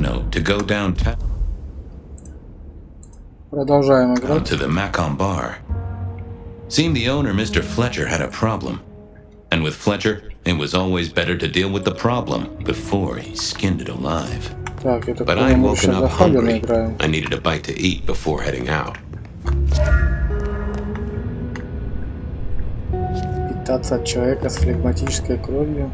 note to go downtown Продолжаем играть. to the Macon bar. Seemed the owner, Mr. Fletcher, had a problem. And with Fletcher, it was always better to deal with the problem before he skinned it alive. Так, я так But понял, I'd мы woken еще up за Хагана hungry. играем. I needed a bite to eat before heading out. Питаться от человека с флегматической кровью.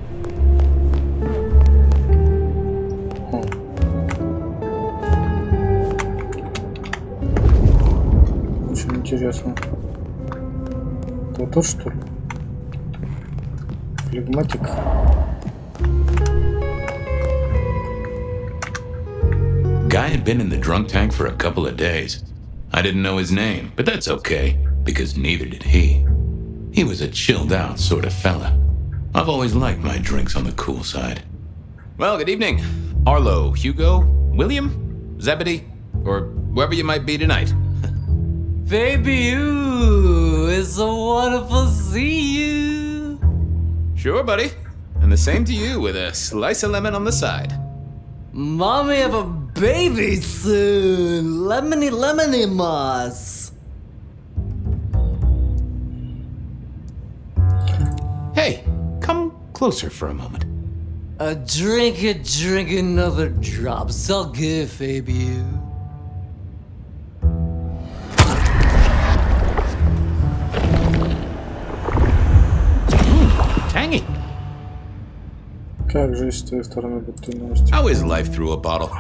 Очень интересно. Это тот, что ли? Флегматик. Guy had been in the drunk tank for a couple of days. I didn't know his name, but that's okay, because neither did he. He was a chilled out sort of fella. I've always liked my drinks on the cool side. Well, good evening. Arlo, Hugo, William, Zebedee, or whoever you might be tonight. Baby, you, it's so wonderful to see you. Sure, buddy. And the same to you with a slice of lemon on the side. Mommy have a baby soon. Lemony, lemony moss. Hey, come closer for a moment. Drink another drop. So good, baby, you. Tangy. Как же с той стороны бутыльности? How is life through a bottle?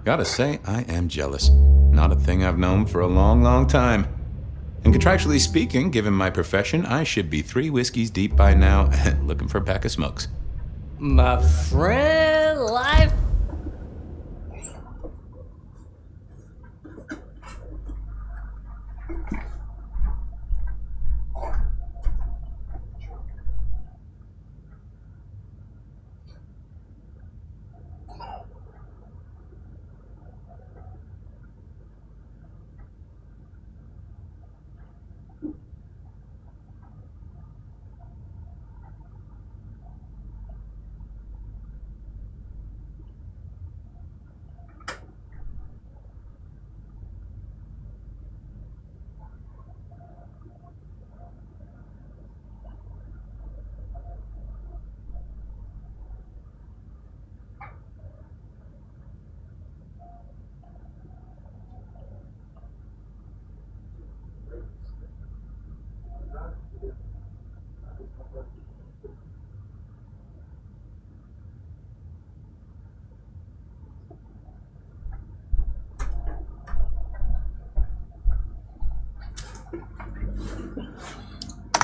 Gotta say, I am jealous. Not a thing I've known for a long, long time. And contractually speaking, given my profession, I should be 3 whiskeys deep by now and looking for a pack of smokes. My friend, life.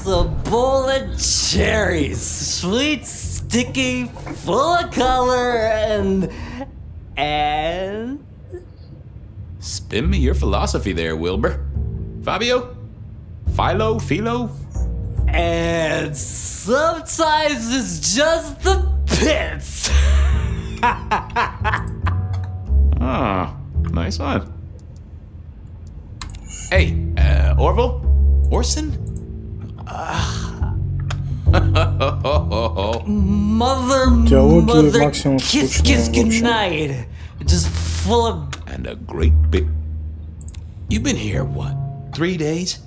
A bowl of cherries, sweet, sticky, full of color, and Spin me your philosophy there, Wilbur. Fabio? Philo? and sometimes it's just the pits. Ah, nice one. Hey, Orville? Orson? Mother, максимум kiss, скучные, kiss, в общем. goodnight. Just full of... And a great big... You've been here, what, 3 days?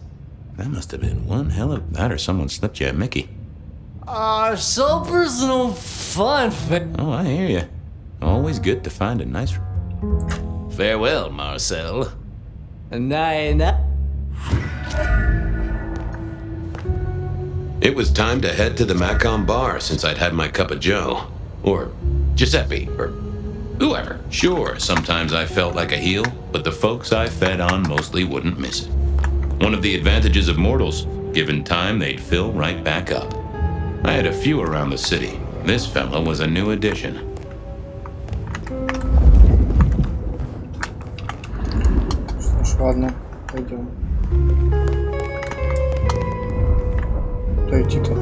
That must have been one hell of... That or someone slipped you a Mickey. So personal fun. Oh, I hear you. Always good to find a nice... Farewell, Marcel. Night. It was time to head to the Macon bar since I'd had my cup of joe. Or Giuseppe, or whoever. Sure, sometimes I felt like a heel, but the folks I fed on mostly wouldn't miss it. One of the advantages of mortals, given time, they'd fill right back up. I had a few around the city. This fella was a new addition. Что ж, ладно, пойдем. Куда идти-то?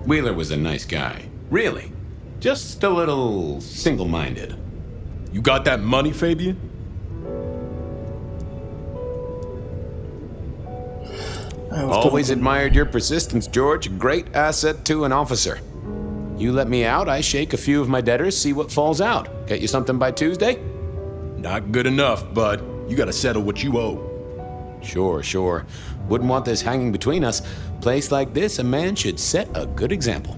Wheeler was a nice guy. Really. Just a little single-minded. You got that money, Fabian? Always admired your persistence, George. A great asset to an officer. You let me out, I shake a few of my debtors, see what falls out. Get you something by Tuesday? Not good enough, bud. You gotta settle what you owe. Sure. Wouldn't want this hanging between us. Place like this, a man should set a good example.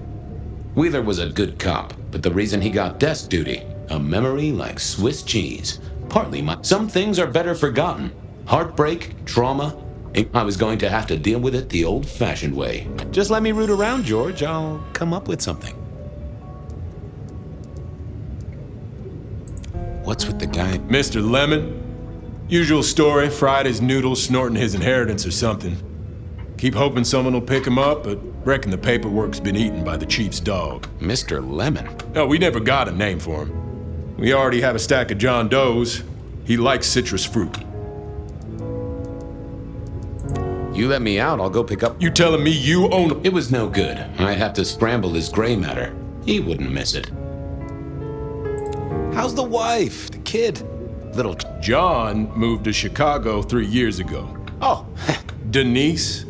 Wheeler was a good cop, but the reason he got desk duty, a memory like Swiss cheese. Partly my... Some things are better forgotten. Heartbreak, trauma. I was going to have to deal with it the old-fashioned way. Just let me root around, George. I'll come up with something. What's with the guy? Mr. Lemon? Usual story, fried his noodles, snorting his inheritance or something. Keep hoping someone will pick him up, but reckon the paperwork's been eaten by the chief's dog. Mr. Lemon? No, we never got a name for him. We already have a stack of John Does. He likes citrus fruit. You let me out, I'll go pick up... You telling me you own him? It was no good. I'd have to scramble his gray matter. He wouldn't miss it. How's the wife? The kid? Little... John moved to Chicago 3 years ago. Oh, Denise?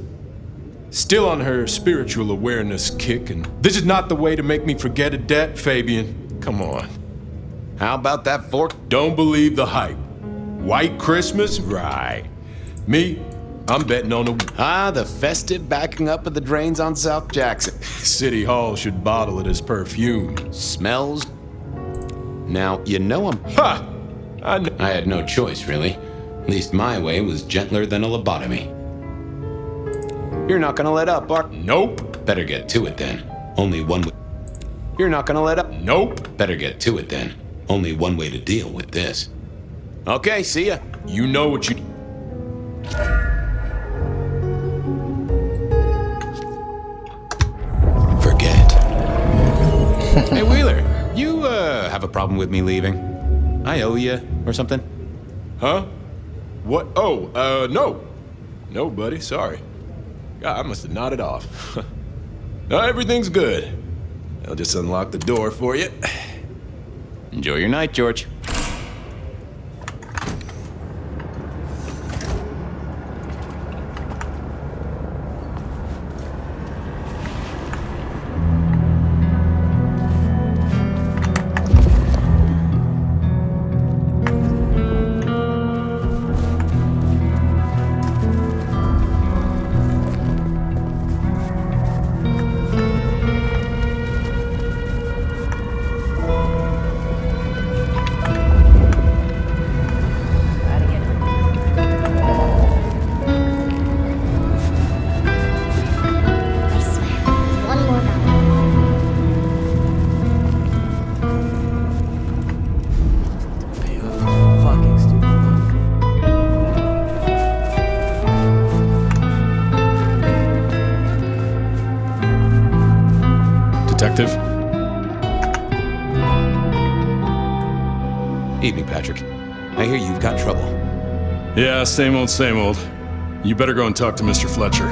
Still on her spiritual awareness kick, and this is not the way to make me forget a debt, Fabian. Come on. how about that fork? Don't believe the hype. White Christmas? Right. Me, I'm betting on the... Ah, the festive backing up of the drains on South Jackson. City Hall should bottle it as perfume. Smells. Now, you know I'm... Ha! I had no choice, really. At least my way was gentler than a lobotomy. You're not gonna let up, are... Nope. Better get to it then. Only one way. You're not gonna let up... Nope. Better get to it then. Only one way to deal with this. Okay, see ya. You know what you... Forget. Hey, Wheeler, you, have a problem with me leaving? I owe you or something? Huh? What? Oh, no. No, buddy, sorry. God, I must have nodded off. No, everything's good. I'll just unlock the door for you. Enjoy your night, George. Detective? Evening, Patrick. I hear you've got trouble. Yeah, same old, same old. You better go and talk to Mr. Fletcher.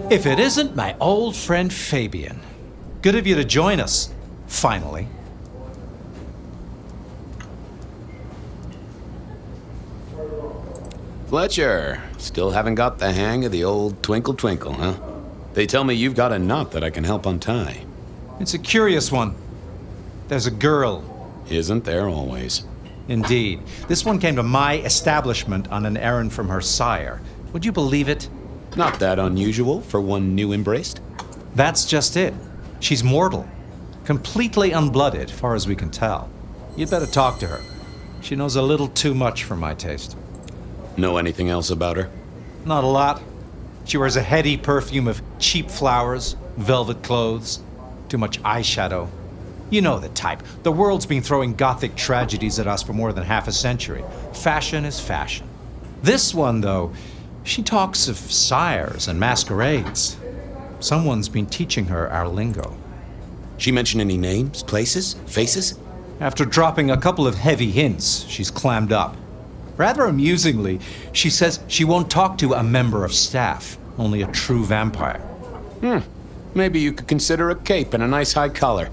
If it isn't my old friend Fabian. Good of you to join us, finally. Fletcher, still haven't got the hang of the old twinkle twinkle, huh? They tell me you've got a knot that I can help untie. It's a curious one. There's a girl. Isn't there always? Indeed. This one came to my establishment on an errand from her sire. Would you believe it? Not that unusual for one new embraced. That's just it. She's mortal. Completely unblooded, far as we can tell. You'd better talk to her. She knows a little too much for my taste. Know anything else about her? Not a lot. She wears a heady perfume of cheap flowers, velvet clothes, too much eyeshadow. You know the type. The world's been throwing gothic tragedies at us for more than half a century. Fashion is fashion. This one, though, she talks of sires and masquerades. Someone's been teaching her our lingo. She mention any names, places, faces? After dropping a couple of heavy hints, she's clammed up. Rather amusingly, she says she won't talk to a member of staff, only a true vampire. Maybe you could consider a cape and a nice high collar.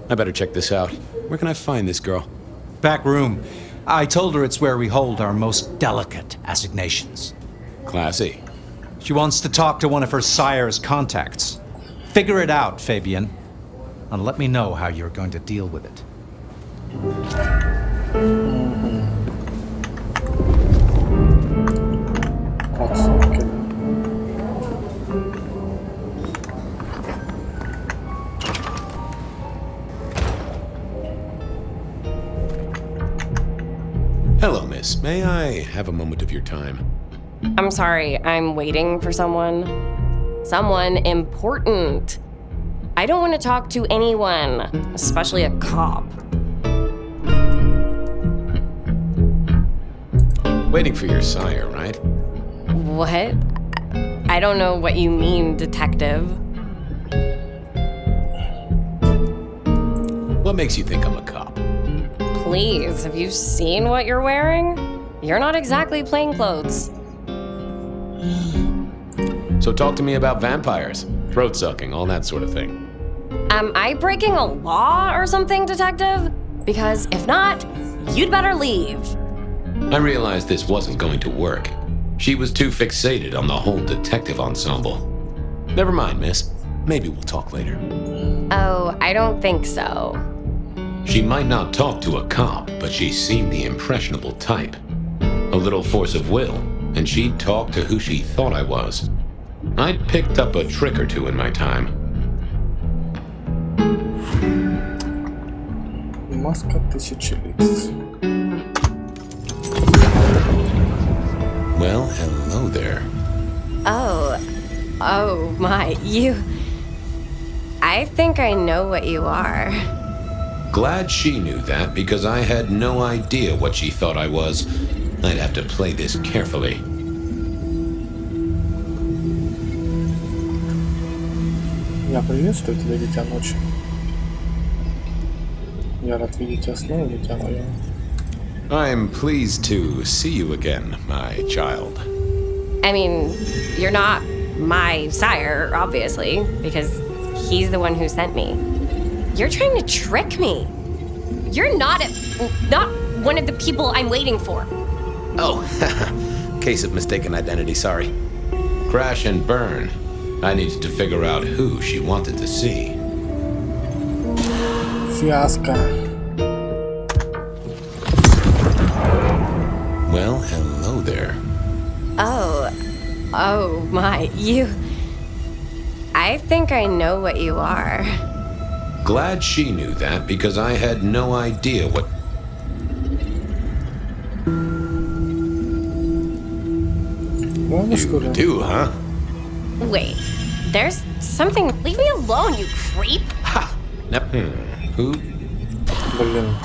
I better check this out. Where can I find this girl? Back room. I told her it's where we hold our most delicate assignations. Classy. She wants to talk to one of her sire's contacts. Figure it out, Fabian, and let me know how you're going to deal with it. Hello, miss. May I have a moment of your time? I'm sorry, I'm waiting for someone. Someone important. I don't want to talk to anyone, especially a cop. Waiting for your sire, right? What? I don't know what you mean, detective. What makes you think I'm a cop? Please, have you seen what you're wearing? You're not exactly plainclothes. So talk to me about vampires, throat sucking, all that sort of thing. Am I breaking a law or something, detective? Because if not, you'd better leave. I realized this wasn't going to work. She was too fixated on the whole detective ensemble. Never mind, miss. Maybe we'll talk later. Oh, I don't think so. She might not talk to a cop, but she seemed the impressionable type. A little force of will, and she'd talk to who she thought I was. I'd picked up a trick or two in my time. Маска тысячи лиц. Well, hello there. Oh my, you... I think I know what you are. Glad she knew that, because I had no idea what she thought I was. I'd have to play this carefully. Я приветствую тебя, дитя ночи. Я рад видеть тебя снова, дитя мое. I'm pleased to see you again, my child. I mean, you're not my sire, obviously, because he's the one who sent me. You're trying to trick me. You're not one of the people I'm waiting for. Oh, case of mistaken identity, sorry. Crash and burn. I needed to figure out who she wanted to see. Фиаско. Well, hello there. Oh my, you... I think I know what you are. Glad she knew that, because I had no idea what... Ладно, что ли? Do, huh? Wait, there's something... Leave me alone, you creep! Ha! Who? Блин.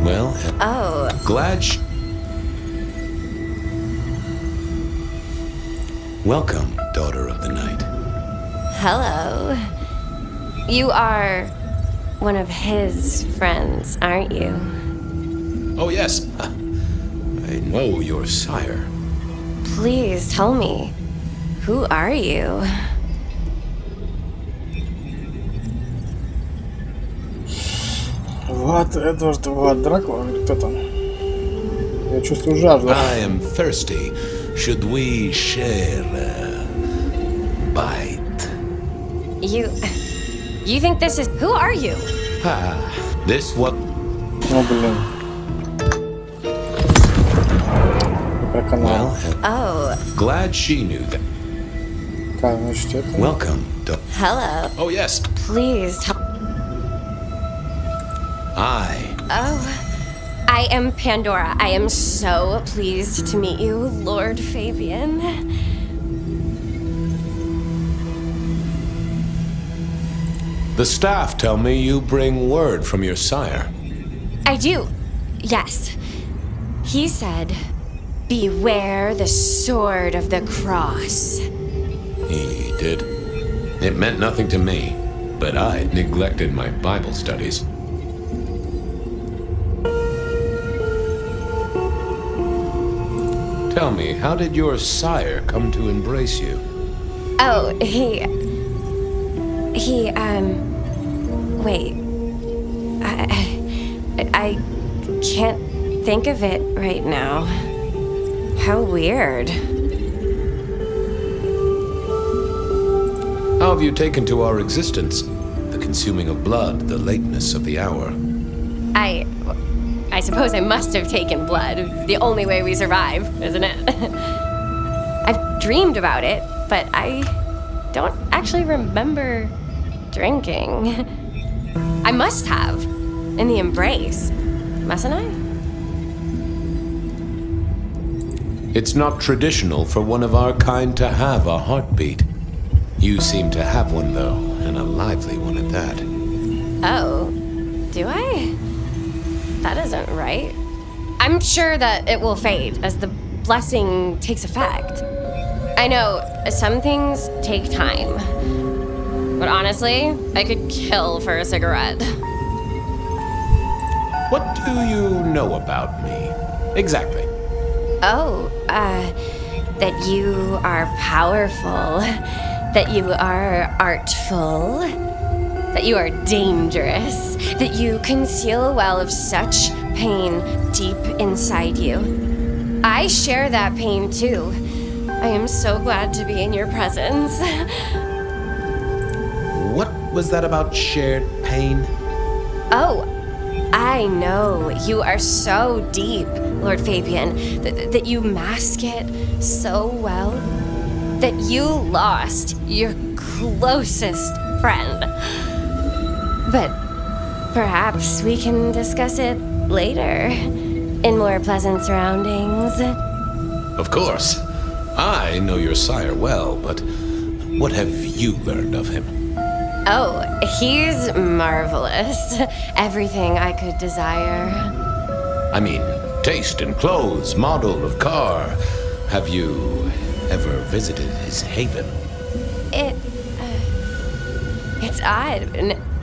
Well, glad she... Welcome, daughter of the night. Hello. You are one of his friends, aren't you? Oh, yes. I know your sire. Please tell me, who are you? Влад Эдвард, Влад Дракула, или кто там? Я чувствую жажду. I am thirsty. Should we share a bite? You think this is... Who are you? This what? Ну, блин. Про канал. Oh, Glad she knew that. Так, значит, это... Welcome, hello. Oh, yes. Please tell... I am Pandora. I am so pleased to meet you, Lord Fabian. The staff tell me you bring word from your sire. I do. Yes. He said, "Beware the sword of the cross." He did. It meant nothing to me, but I neglected my Bible studies. Tell me, how did your sire come to embrace you? Oh, wait. I can't think of it right now. How weird. How have you taken to our existence? The consuming of blood, the lateness of the hour. I suppose I must have taken blood. It's the only way we survive, isn't it? I've dreamed about it, but I don't actually remember drinking. I must have. In the embrace. Mustn't I? It's not traditional for one of our kind to have a heartbeat. You seem to have one, though, and a lively one at that. Oh, do I? That isn't right. I'm sure that it will fade as the blessing takes effect. I know some things take time, but honestly, I could kill for a cigarette. What do you know about me? Exactly. Oh, that you are powerful, that you are artful, that you are dangerous, that you conceal a well of such pain deep inside you. I share that pain too. I am so glad to be in your presence. What was that about shared pain? Oh, I know. You are so deep, Lord Fabian, that you mask it so well. That you lost your closest friend. But perhaps we can discuss it later, in more pleasant surroundings. Of course. I know your sire well, but what have you learned of him? Oh, he's marvelous. Everything I could desire. I mean, taste in clothes, model of car. Have you ever visited his haven? It's odd.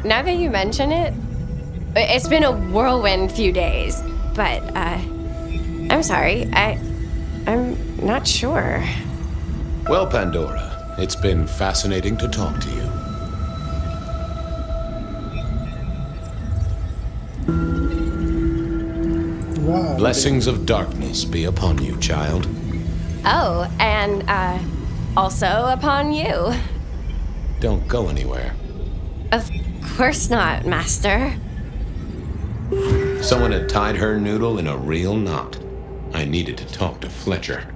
Now that you mention it, it's been a whirlwind few days. But, I'm sorry. I'm not sure. Well, Pandora, it's been fascinating to talk to you. Wow. Blessings of darkness be upon you, child. Oh, and, also upon you. Don't go anywhere. Of course not, Master. Someone had tied her noodle in a real knot. I needed to talk to Fletcher.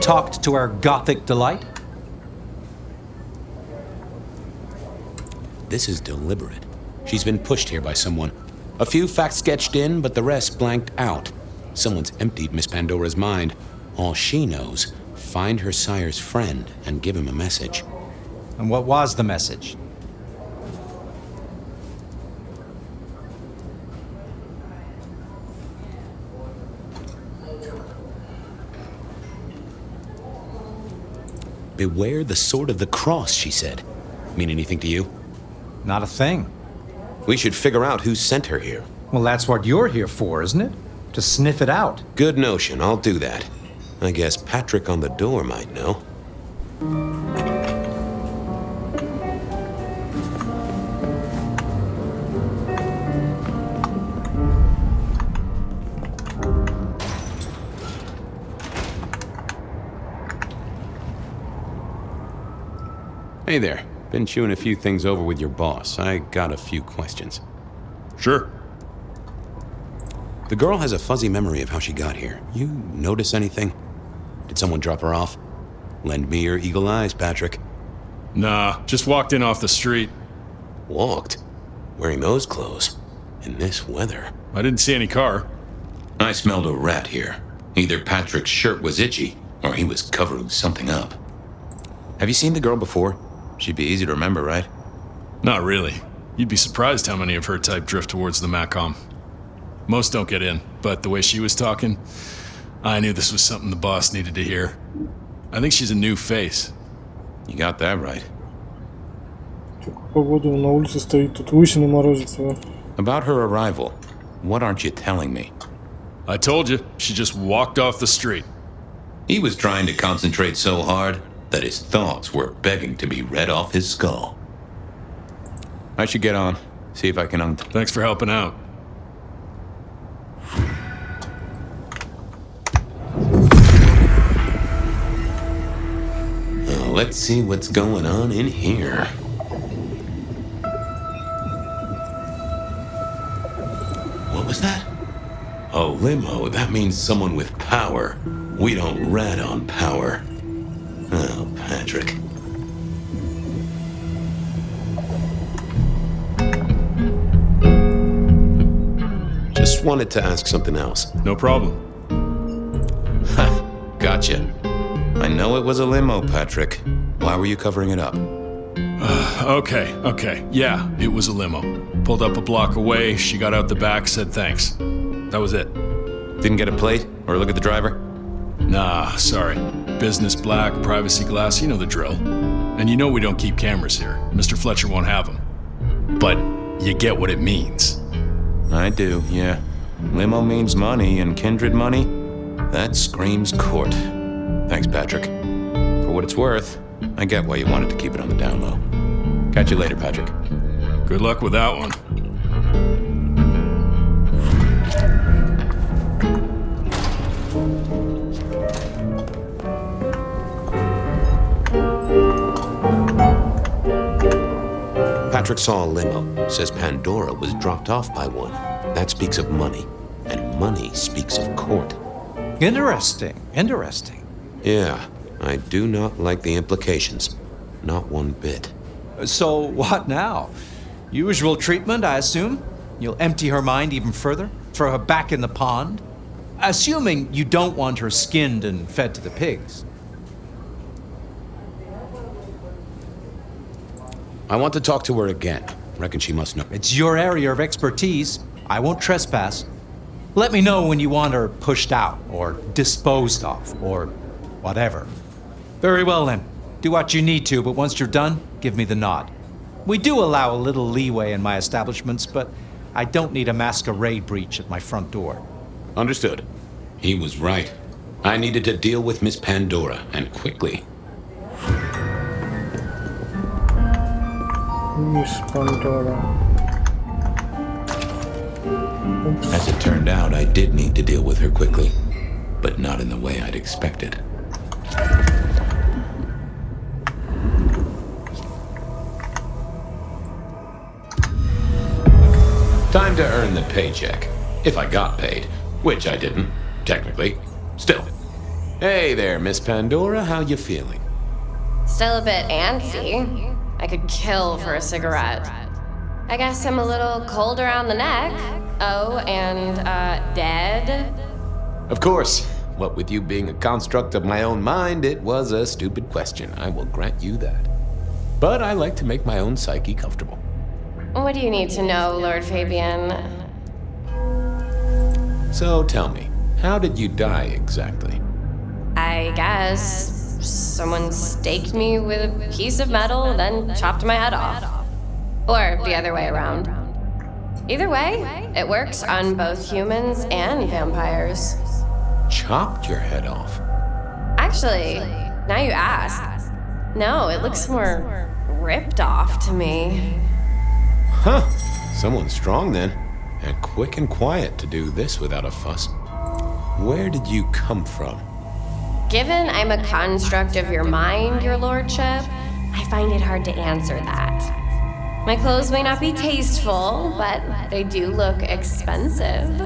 talked to our Gothic delight? This is deliberate. She's been pushed here by someone. A few facts sketched in, but the rest blanked out. Someone's emptied Miss Pandora's mind. All she knows, find her sire's friend and give him a message. And what was the message? Beware the sword of the cross, she said. Mean anything to you? Not a thing. We should figure out who sent her here. Well, that's what you're here for, isn't it? To sniff it out. Good notion, I'll do that. I guess Patrick on the door might know. Hey there. Been chewing a few things over with your boss. I got a few questions. Sure. The girl has a fuzzy memory of how she got here. You notice anything? Did someone drop her off? Lend me your eagle eyes, Patrick. Nah, just walked in off the street. Walked? Wearing those clothes? In this weather? I didn't see any car. I smelled a rat here. Either Patrick's shirt was itchy, or he was covering something up. Have you seen the girl before? She'd be easy to remember, right? Not really. You'd be surprised how many of her type drift towards the Macom. Most don't get in, but the way she was talking, I knew this was something the boss needed to hear. I think she's a new face. You got that right. Погода на улице стоит, тут лысина морозится. About her arrival, what aren't you telling me? I told you, she just walked off the street. He was trying to concentrate so hard that his thoughts were begging to be read off his skull. I should get on. See if I can Thanks for helping out. Let's see what's going on in here. What was that? A limo. That means someone with power. We don't rat on power. Oh, Patrick. Just wanted to ask something else. No problem. Ha! Gotcha. I know it was a limo, Patrick. Why were you covering it up? Okay. Yeah, it was a limo. Pulled up a block away, she got out the back, said thanks. That was it. Didn't get a plate or look at the driver? Nah, sorry. Business black, privacy glass, you know the drill. And you know we don't keep cameras here. Mr. Fletcher won't have them. But you get what it means. I do, yeah. Limo means money, and kindred money? That screams court. Thanks, Patrick. For what it's worth, I get why you wanted to keep it on the down low. Catch you later, Patrick. Good luck with that one. Patrick saw a limo. Says Pandora was dropped off by one. That speaks of money. And money speaks of court. Interesting. Yeah, I do not like the implications. Not one bit. So what now? Usual treatment, I assume? You'll empty her mind even further? Throw her back in the pond? Assuming you don't want her skinned and fed to the pigs. I want to talk to her again. Reckon she must know. It's your area of expertise. I won't trespass. Let me know when you want her pushed out, or disposed of, or whatever. Very well then. Do what you need to, but once you're done, give me the nod. We do allow a little leeway in my establishments, but I don't need a masquerade breach at my front door. Understood. He was right. I needed to deal with Miss Pandora, and quickly. Miss Pandora. Oops. As it turned out, I did need to deal with her quickly, but not in the way I'd expected. Time to earn the paycheck. If I got paid, which I didn't, technically. Still, Hey there, Miss Pandora. How you feeling? Still a bit antsy. I could kill for a cigarette. I guess I'm a little cold around the neck. Oh, and, dead? Of course. What with you being a construct of my own mind, it was a stupid question. I will grant you that. But I like to make my own psyche comfortable. What do you need to know, Lord Fabian? So tell me, how did you die exactly? I guess someone staked me with a piece of metal, then chopped my head off. Or the other way around. Either way, it works on both humans and vampires. Chopped your head off? Actually, now you ask. No, it looks more ripped off to me. Huh. Someone strong then. And quick and quiet to do this without a fuss. Where did you come from? Given I'm a construct of your mind, your lordship, I find it hard to answer that. My clothes may not be tasteful, but they do look expensive.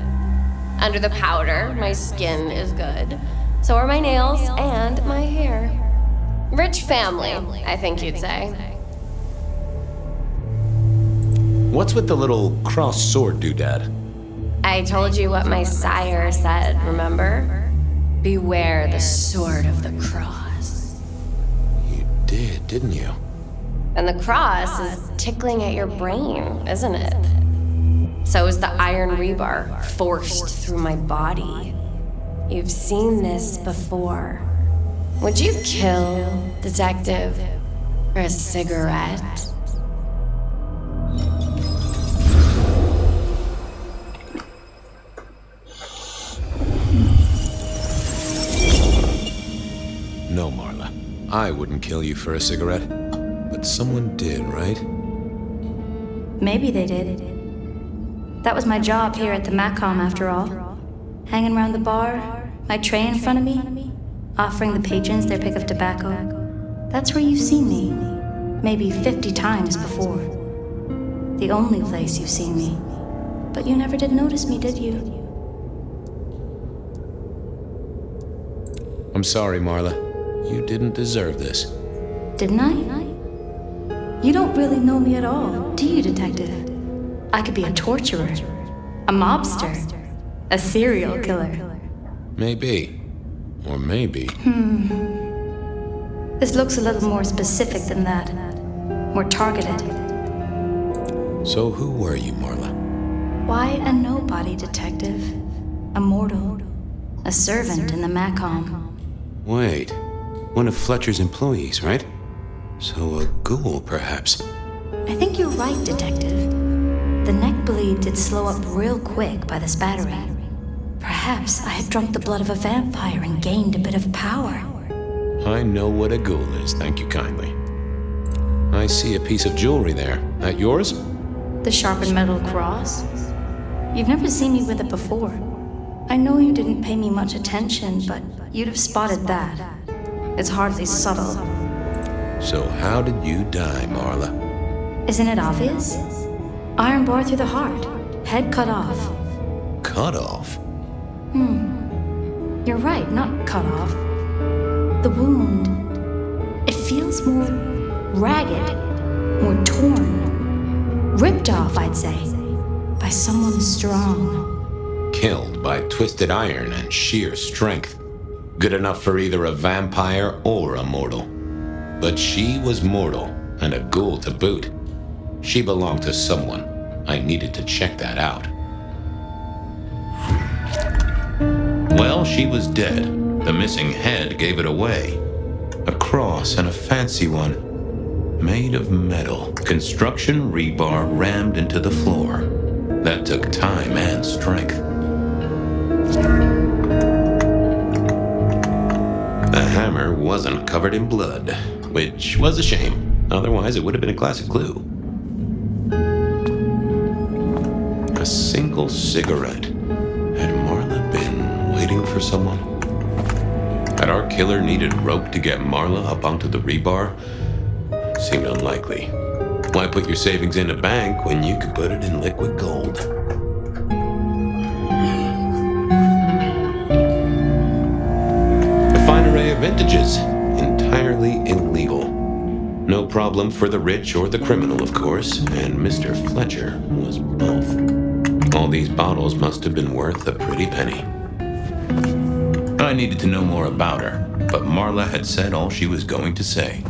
Under the powder, my skin is good. So are my nails and my hair. Rich family, I think you'd say. What's with the little cross sword doodad? I told you what my sire said, remember? Beware the sword of the cross. You did, didn't you? And the cross is tickling at your brain, isn't it? So is the iron rebar forced through my body. You've seen this before. Would you kill, detective, for a cigarette? No, Marla. I wouldn't kill you for a cigarette. But someone did, right? Maybe they did. That was my job here at the Macom, after all. Hanging around the bar, my tray in front of me, offering the patrons their pick of tobacco. That's where you've seen me. Maybe 50 times before. The only place you've seen me. But you never did notice me, did you? I'm sorry, Marla. You didn't deserve this. Didn't I? You don't really know me at all, do you, detective? I could be a torturer, a mobster, a serial killer. Maybe. Or maybe. This looks a little more specific than that. More targeted. So who were you, Marla? Why a nobody, detective? A mortal. A servant in the Macom. Wait. One of Fletcher's employees, right? So a ghoul, perhaps. I think you're right, detective. The neck bleed did slow up real quick by the spattering. Perhaps I had drunk the blood of a vampire and gained a bit of power. I know what a ghoul is, thank you kindly. I see a piece of jewelry there. That yours? The sharpened metal cross? You've never seen me with it before. I know you didn't pay me much attention, but you'd have spotted that. It's hardly subtle. So how did you die, Marla? Isn't it obvious? Iron bar through the heart. Head cut off. Cut off? You're right, not cut off. The wound, it feels more ragged, more torn. Ripped off, I'd say, by someone strong. Killed by twisted iron and sheer strength. Good enough for either a vampire or a mortal. But she was mortal, and a ghoul to boot. She belonged to someone. I needed to check that out. Well, she was dead. The missing head gave it away. A cross, and a fancy one. Made of metal. Construction rebar rammed into the floor. That took time and strength. The hammer wasn't covered in blood, which was a shame. Otherwise, it would have been a classic clue. A single cigarette. Had Marla been waiting for someone? Had our killer needed rope to get Marla up onto the rebar? Seemed unlikely. Why put your savings in a bank when you could put it in liquid gold? advantages. Entirely illegal. No problem for the rich or the criminal, of course, and Mr. Fletcher was both. All these bottles must have been worth a pretty penny. I needed to know more about her, but Marla had said all she was going to say.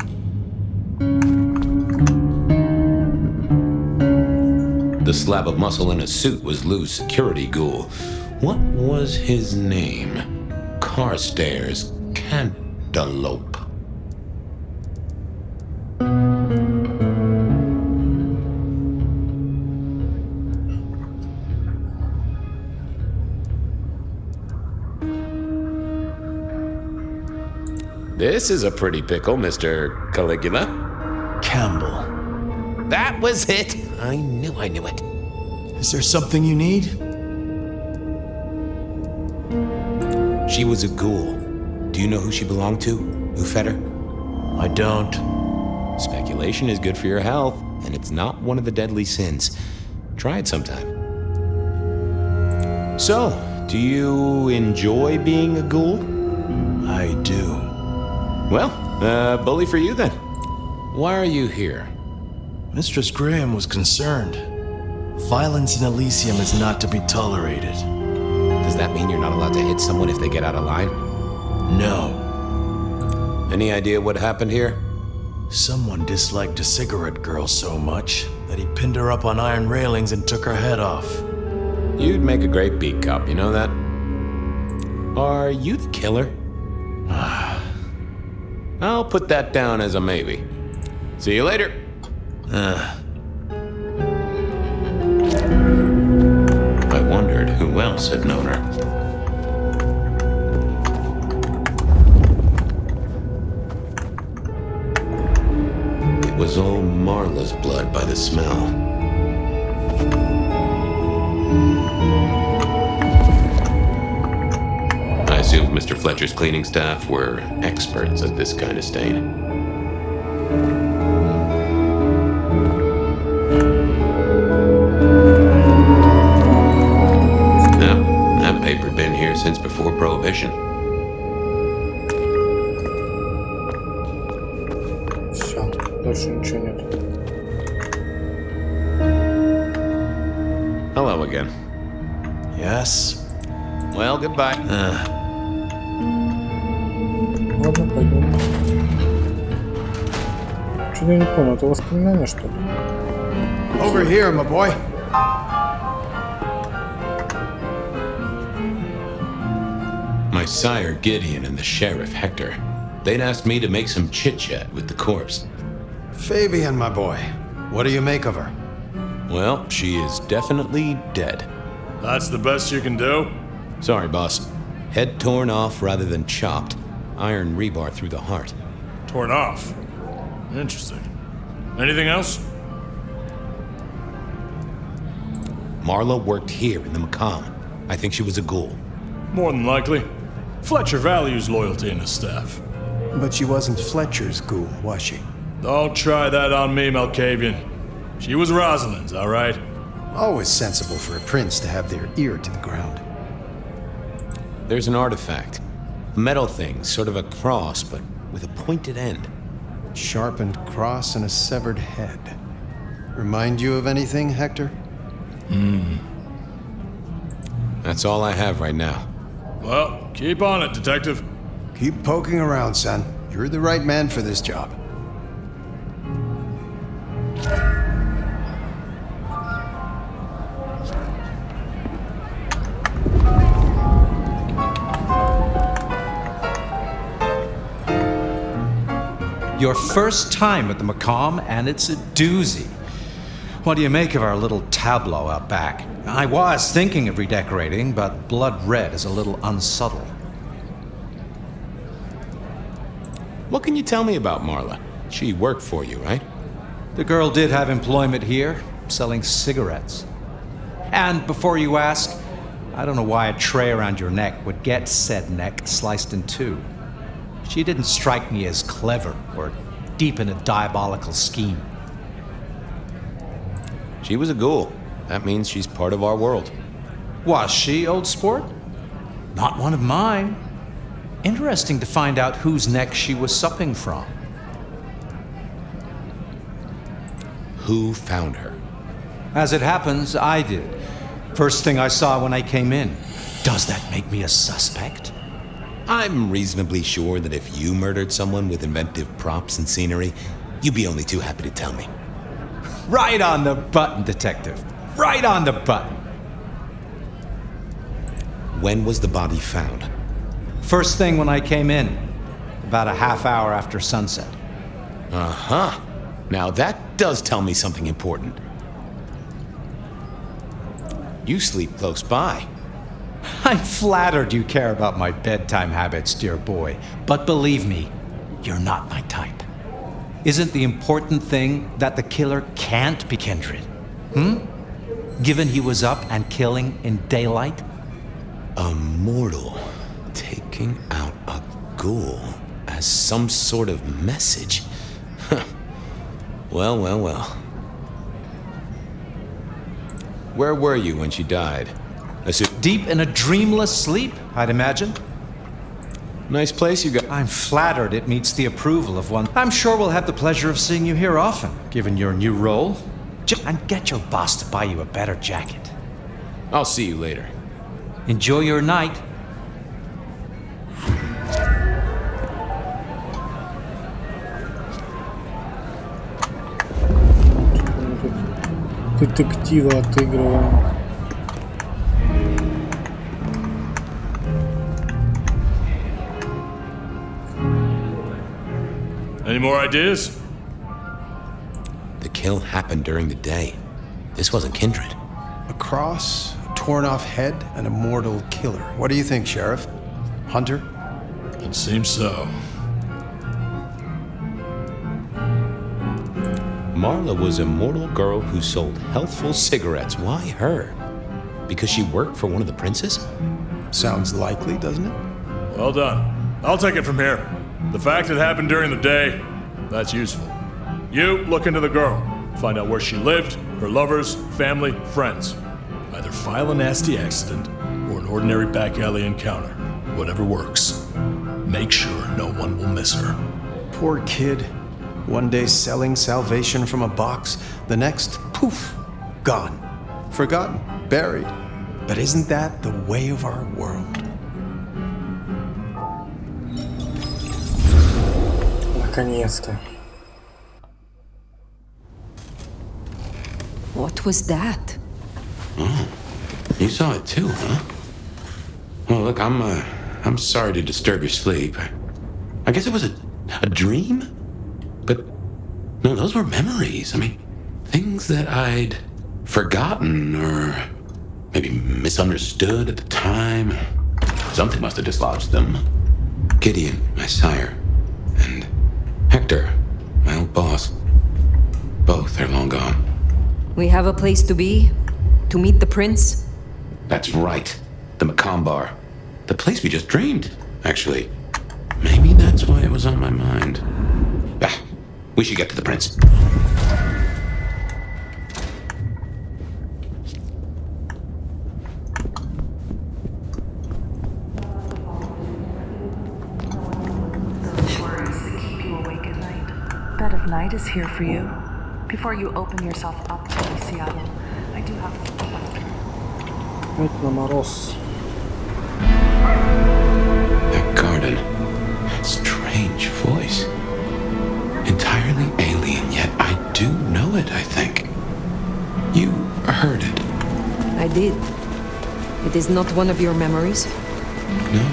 The slab of muscle in his suit was Lou's security ghoul. What was his name? Carstairs Cantaloupe. This is a pretty pickle, Mr. Caligula. Campbell. That was it. I knew it. Is there something you need? She was a ghoul. Do you know who she belonged to? Who fed her? I don't. Speculation is good for your health, and it's not one of the deadly sins. Try it sometime. So, do you enjoy being a ghoul? I do. Well, bully for you then. Why are you here? Mistress Graham was concerned. Violence in Elysium is not to be tolerated. Does that mean you're not allowed to hit someone if they get out of line? No. Any idea what happened here? Someone disliked a cigarette girl so much that he pinned her up on iron railings and took her head off. You'd make a great beat cop, you know that? Are you the killer? I'll put that down as a maybe. See you later. I wondered who else had known her. It was all Marla's blood by the smell. I assumed Mr. Fletcher's cleaning staff were experts at this kind of stain. That paper'd been here since before Prohibition. Все, больше ничего нет. Hello again. Yes? Well, goodbye. Ладно, пойдем. Что-то я не понял, это воспоминания, что ли? Over here, my boy. My sire Gideon and the sheriff Hector. They'd asked me to make some chit-chat with the corpse. Fabian, my boy. What do you make of her? Well, she is definitely dead. That's the best you can do? Sorry, boss. Head torn off rather than chopped. Iron rebar through the heart. Torn off. Interesting. Anything else? Marla worked here in the Macomb. I think she was a ghoul. More than likely. Fletcher values loyalty in his staff. But she wasn't Fletcher's ghoul, was she? Don't try that on me, Malkavian. She was Rosalind's, all right? Always sensible for a prince to have their ear to the ground. There's an artifact. A metal thing, sort of a cross, but with a pointed end. Sharpened cross and a severed head. Remind you of anything, Hector? That's all I have right now. Well, keep on it, Detective. Keep poking around, son. You're the right man for this job. Your first time at the Macomb, and it's a doozy. What do you make of our little tableau out back? I was thinking of redecorating, but blood red is a little unsubtle. What can you tell me about Marla? She worked for you, right? The girl did have employment here, selling cigarettes. And before you ask, I don't know why a tray around your neck would get said neck sliced in two. She didn't strike me as clever or deep in a diabolical scheme. She was a ghoul. That means she's part of our world. Was she, old sport? Not one of mine. Interesting to find out whose neck she was supping from. Who found her? As it happens, I did. First thing I saw when I came in. Does that make me a suspect? I'm reasonably sure that if you murdered someone with inventive props and scenery, you'd be only too happy to tell me. Right on the button, Detective. Right on the button. When was the body found? First thing when I came in. About a half hour after sunset. Uh-huh. Now that does tell me something important. You sleep close by. I'm flattered you care about my bedtime habits, dear boy. But believe me, you're not my type. Isn't the important thing that the killer can't be Kindred? Given he was up and killing in daylight? A mortal taking out a ghoul as some sort of message. Well, well, well. Where were you when she died? Deep in a dreamless sleep, I'd imagine. Nice place you got. I'm flattered it meets the approval of one. I'm sure we'll have the pleasure of seeing you here often, given your new role. And get your boss to buy you a better jacket. I'll see you later. Enjoy your night. Детектива отыгрываем. Any more ideas? The kill happened during the day. This wasn't Kindred. A cross, a torn-off head, and a mortal killer. What do you think, Sheriff? Hunter? It seems so. Marla was a mortal girl who sold healthful cigarettes. Why her? Because she worked for one of the princes? Sounds likely, doesn't it? Well done. I'll take it from here. The fact it happened during the day, that's useful. You look into the girl. Find out where she lived, her lovers, family, friends. Either file a nasty accident or an ordinary back alley encounter. Whatever works. Make sure no one will miss her. Poor kid. One day selling salvation from a box, the next, poof, gone. Forgotten, buried. But isn't that the way of our world? Наконец-то. What was that? Oh, you saw it too, huh? Well, look, I'm sorry to disturb your sleep. I guess it was a dream? But, no, those were memories. I mean, things that I'd forgotten or maybe misunderstood at the time. Something must have dislodged them. Gideon, my sire, and Hector, my old boss. Both are long gone. We have a place to be? To meet the prince? That's right. The Macomb Bar. The place we just dreamed, actually. Maybe that's why it was on my mind. Ah, we should get to the prince. Worries that keep you awake at night. Bed of Night is here for you. Before you open yourself up to Seattle, I do have some questions. Опять на мороз. That garden. That strange voice. Entirely alien, yet I do know it, I think. You heard it. I did. It is not one of your memories? No.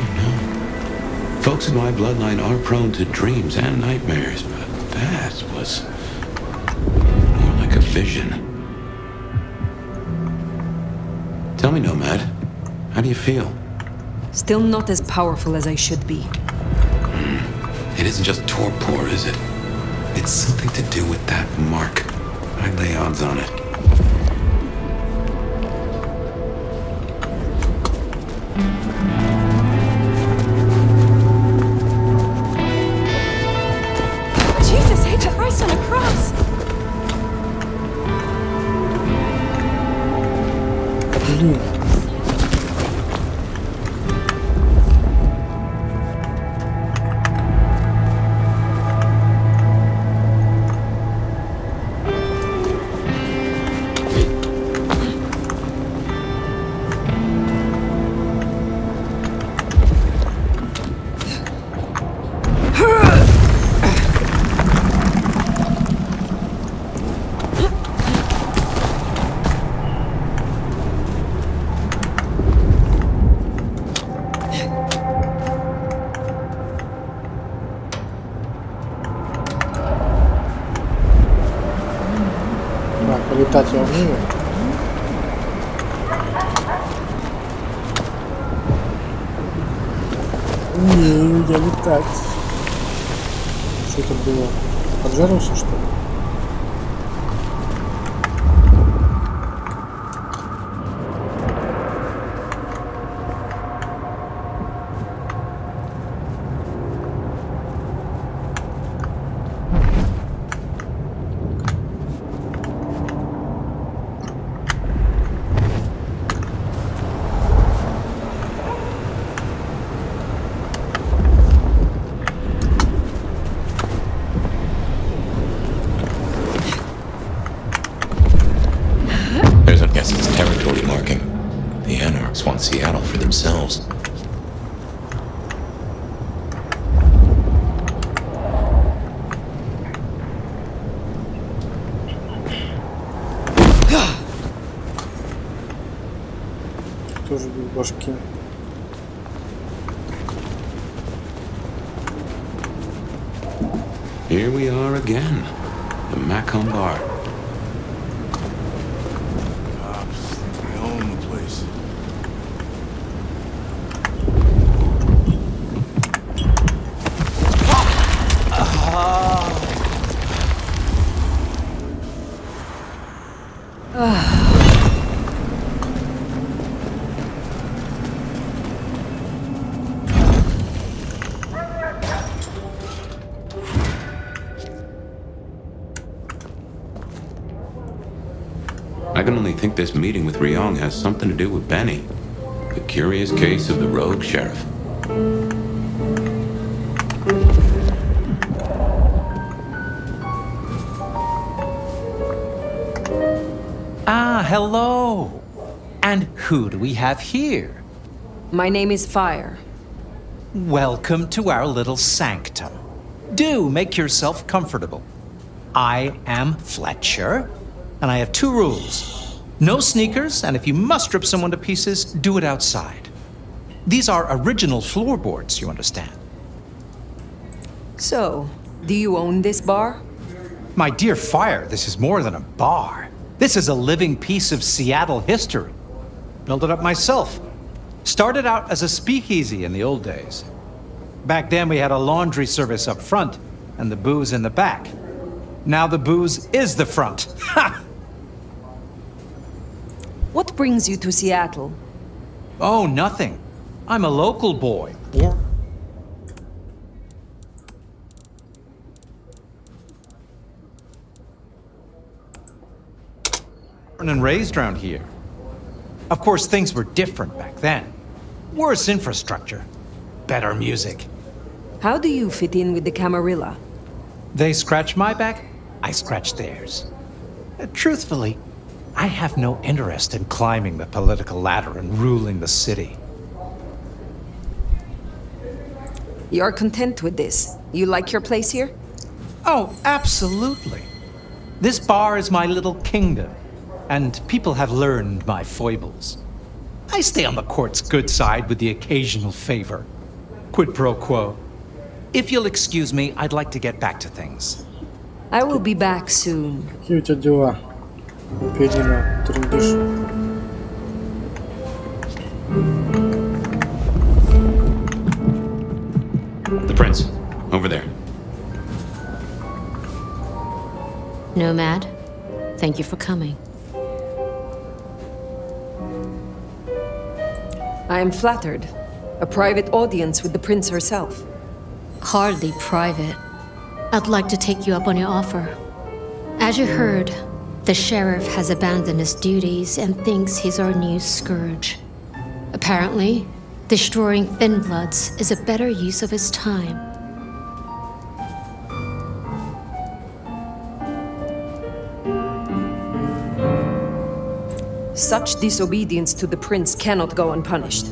Folks in my bloodline are prone to dreams and nightmares, but that was more like a vision. Tell me, Nomad, how do you feel? Still not as powerful as I should be. It isn't just torpor, is it? It's something to do with that mark. I'd lay odds on it. Jesus, hey, Christ on a cross! Блин. летать я умею. Умею я летать. Что это было? Поджарился, что ли? There's a guess's territory marking. The Anarchs want Seattle for themselves. Тоже без башки. Here we are again. The Macomb Bar. They own the place. I can only think this meeting with Ryong has something to do with Benny. The curious case of the rogue sheriff. Ah, hello. And who do we have here? My name is Fire. Welcome to our little sanctum. Do make yourself comfortable. I am Fletcher, and I have 2 rules. No sneakers, and if you must strip someone to pieces, do it outside. These are original floorboards, you understand. So, do you own this bar? My dear Fire, this is more than a bar. This is a living piece of Seattle history. Built it up myself. Started out as a speakeasy in the old days. Back then we had a laundry service up front and the booze in the back. Now the booze is the front. Ha! What brings you to Seattle? Oh, nothing. I'm a local boy. Born and raised around here. Of course, things were different back then. Worse infrastructure. Better music. How do you fit in with the Camarilla? They scratch my back, I scratch theirs. Truthfully, I have no interest in climbing the political ladder and ruling the city. You're content with this? You like your place here? Oh, absolutely. This bar is my little kingdom, and people have learned my foibles. I stay on the court's good side with the occasional favor. Quid pro quo. If you'll excuse me, I'd like to get back to things. I will be back soon. Какие у тебя дела? Педина, трындыш. The prince, over there. Nomad, thank you for coming. I am flattered. A private audience with the prince herself. Hardly private. I'd like to take you up on your offer. As you heard, the sheriff has abandoned his duties and thinks he's our new scourge. Apparently, destroying Thin Bloods is a better use of his time. Such disobedience to the prince cannot go unpunished.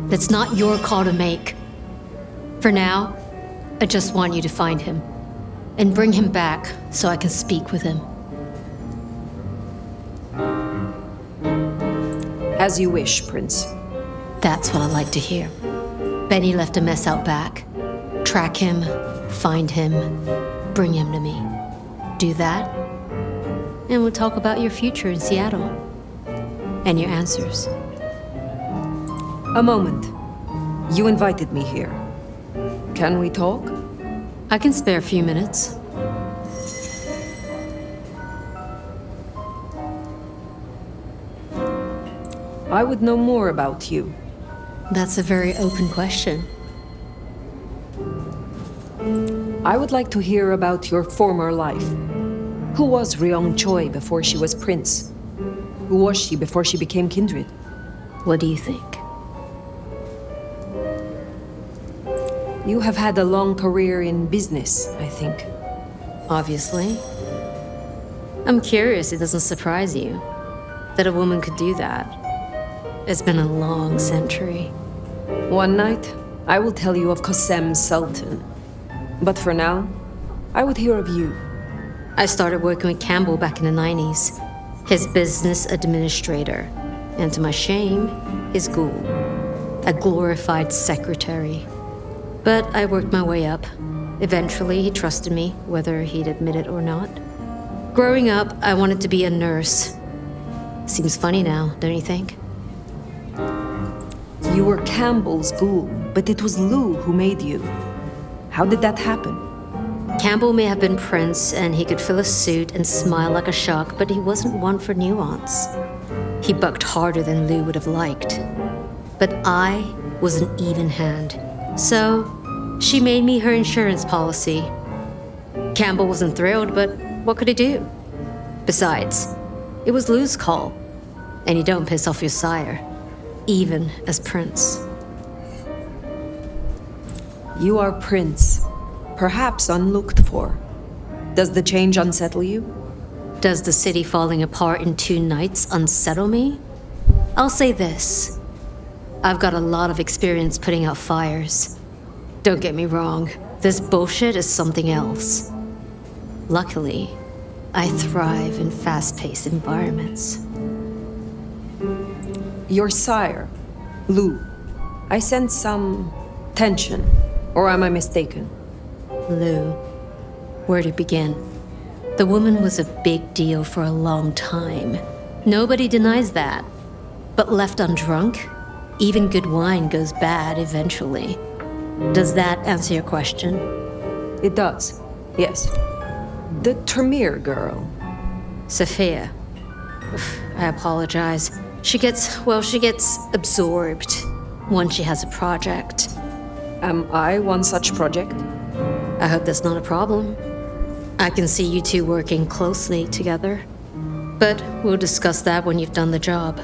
That's not your call to make. For now, I just want you to find him and bring him back so I can speak with him. As you wish, Prince. That's what I like to hear. Benny left a mess out back. Track him, find him, bring him to me. Do that, and we'll talk about your future in Seattle. And your answers. A moment. You invited me here. Can we talk? I can spare a few minutes. I would know more about you. That's a very open question. I would like to hear about your former life. Who was Ryong Choi before she was prince? Who was she before she became kindred? What do you think? You have had a long career in business, I think. Obviously. I'm curious it doesn't surprise you that a woman could do that. It's been a long century. One night, I will tell you of Qasem Sultan. But for now, I would hear of you. I started working with Campbell back in the 90s, his business administrator, and to my shame, his ghoul, a glorified secretary. But I worked my way up. Eventually, he trusted me, whether he'd admit it or not. Growing up, I wanted to be a nurse. Seems funny now, don't you think? You were Campbell's ghoul, but it was Lou who made you. How did that happen? Campbell may have been Prince, and he could fill a suit and smile like a shark, but he wasn't one for nuance. He bucked harder than Lou would have liked. But I was an even hand. So, she made me her insurance policy. Campbell wasn't thrilled, but what could he do? Besides, it was Lou's call, and you don't piss off your sire, even as Prince. You are Prince, perhaps unlooked for. Does the change unsettle you? Does the city falling apart in 2 nights unsettle me? I'll say this. I've got a lot of experience putting out fires. Don't get me wrong, this bullshit is something else. Luckily, I thrive in fast-paced environments. Your sire, Lou. I sense some tension, or am I mistaken? Lou, where to begin? The woman was a big deal for a long time. Nobody denies that. But left undrunk, even good wine goes bad eventually. Does that answer your question? It does, yes. The Tremere girl. Sophia. I apologize. She gets absorbed once she has a project. Am I one such project? I hope that's not a problem. I can see you two working closely together. But we'll discuss that when you've done the job.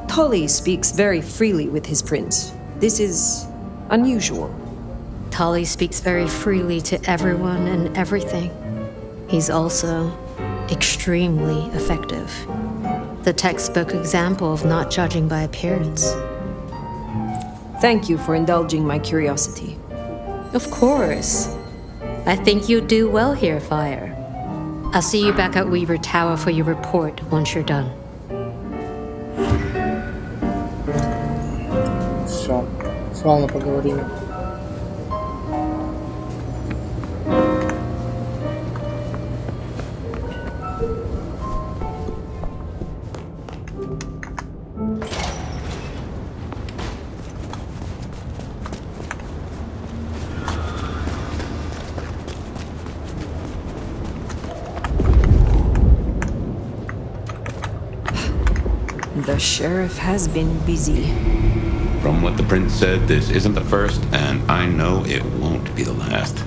Tully speaks very freely with his prince. This is unusual. Tully speaks very freely to everyone and everything. He's also extremely effective. The textbook example of not judging by appearance. Thank you for indulging my curiosity. Of course. I think you'll do well here, Fire. I'll see you back at Weaver Tower for your report once you're done. Все, славно поговорили. The sheriff has been busy. From what the prince said, this isn't the first, and I know it won't be the last.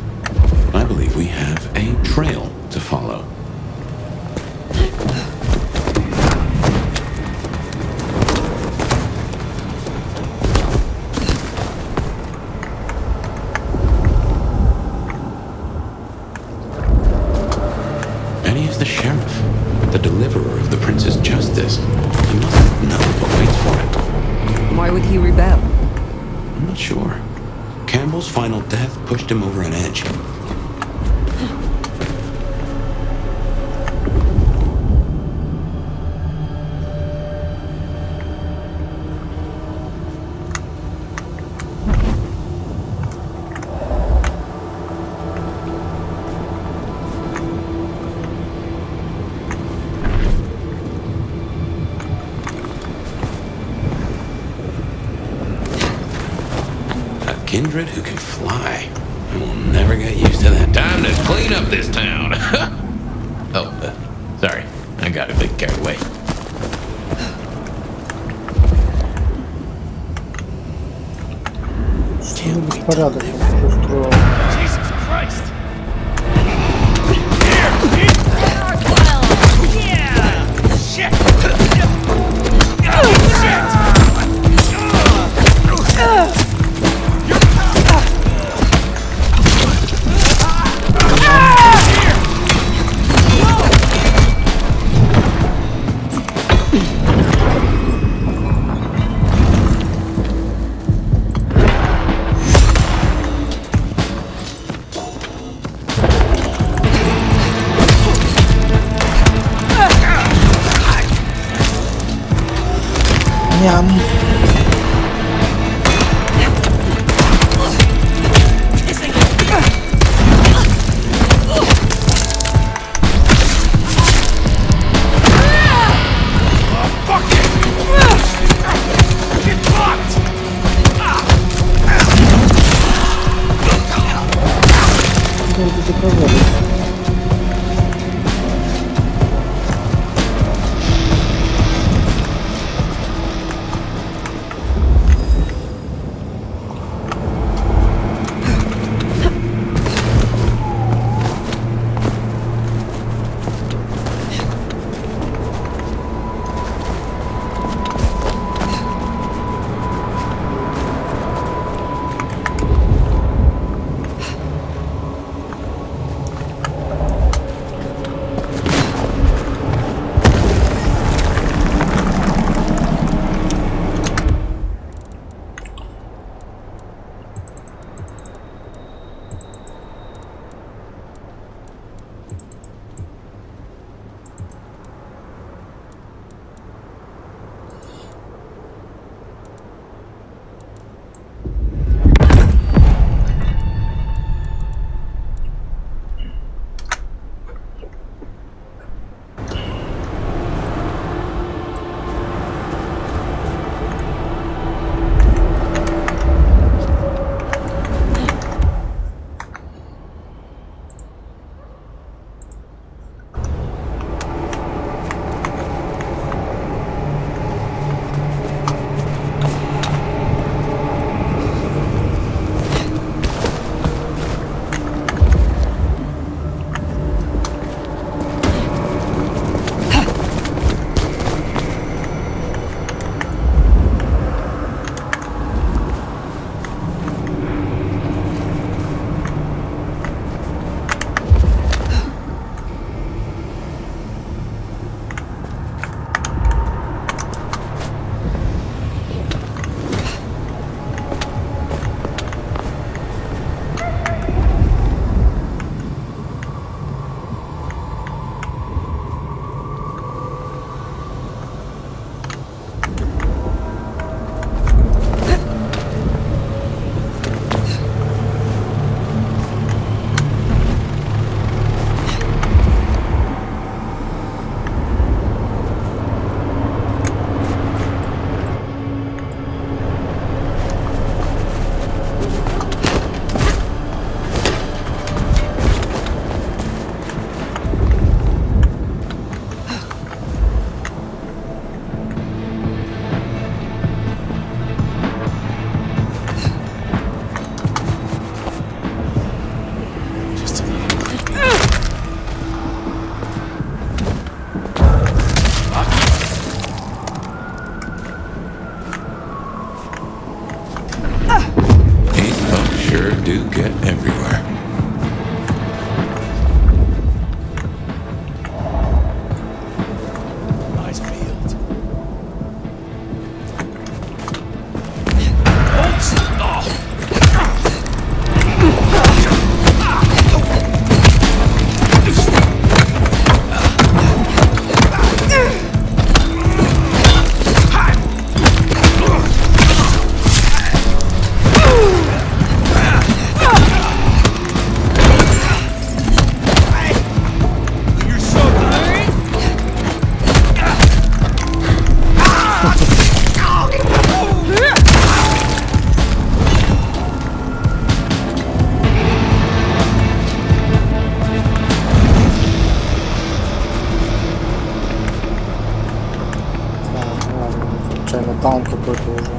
I believe we have a trail to follow. And he is the sheriff, the deliverer of the prince's justice. He must know what waits for him. Why would he rebel? I'm not sure. Campbell's final death pushed him over an edge. kindred who can fly. I will never get used to that. Time to clean up this town. Sorry. I got a bit carried away. Что за беспорядок устроил? Jesus Christ! Ням. Что это такое? do get everywhere. Nice field. Даун какой-то уже.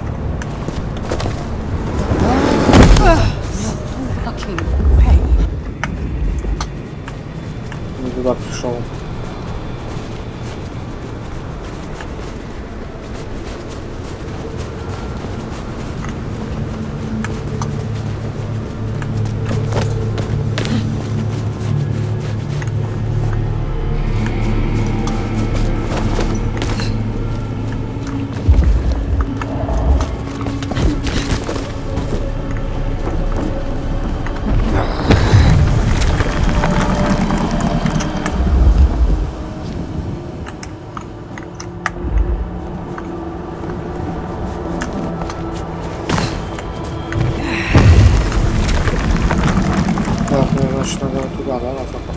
Не туда пришел. Значит, надо туда, да, надо походить.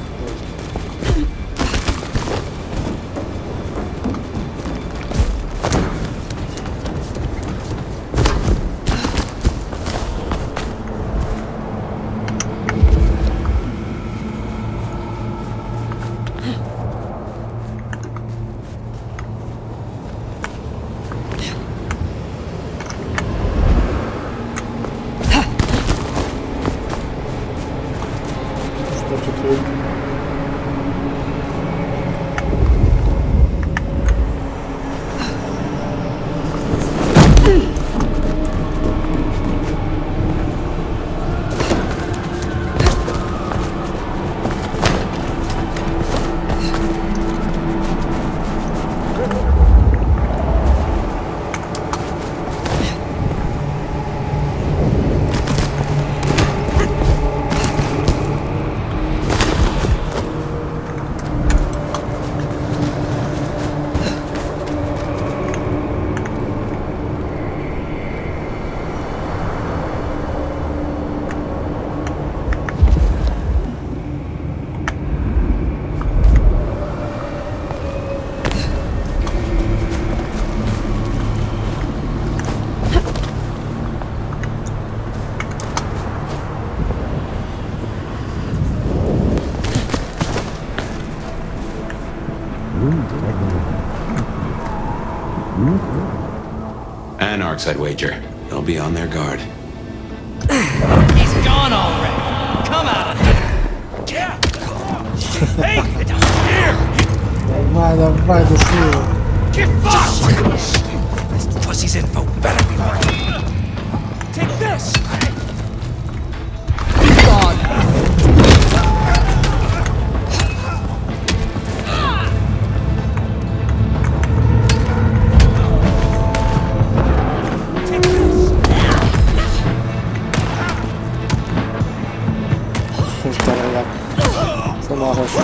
Что теперь? Anarchs, I'd wager. They'll be on their guard. He's gone already. Come out of here. Hey, here. Давай, давай, души его. Get fucked. This pussy's info better be mine. Take this. Be gone. Здорово. Сама хорошо.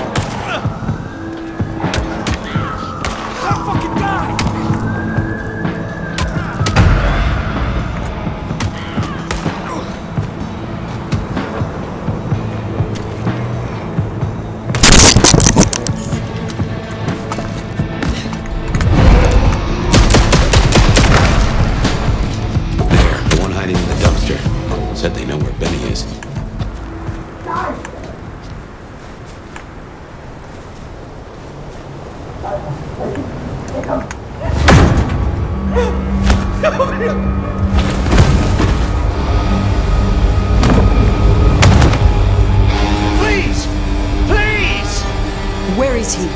The one hiding in the dumpster. Said they know where Benny is. Please! Please! Where is he?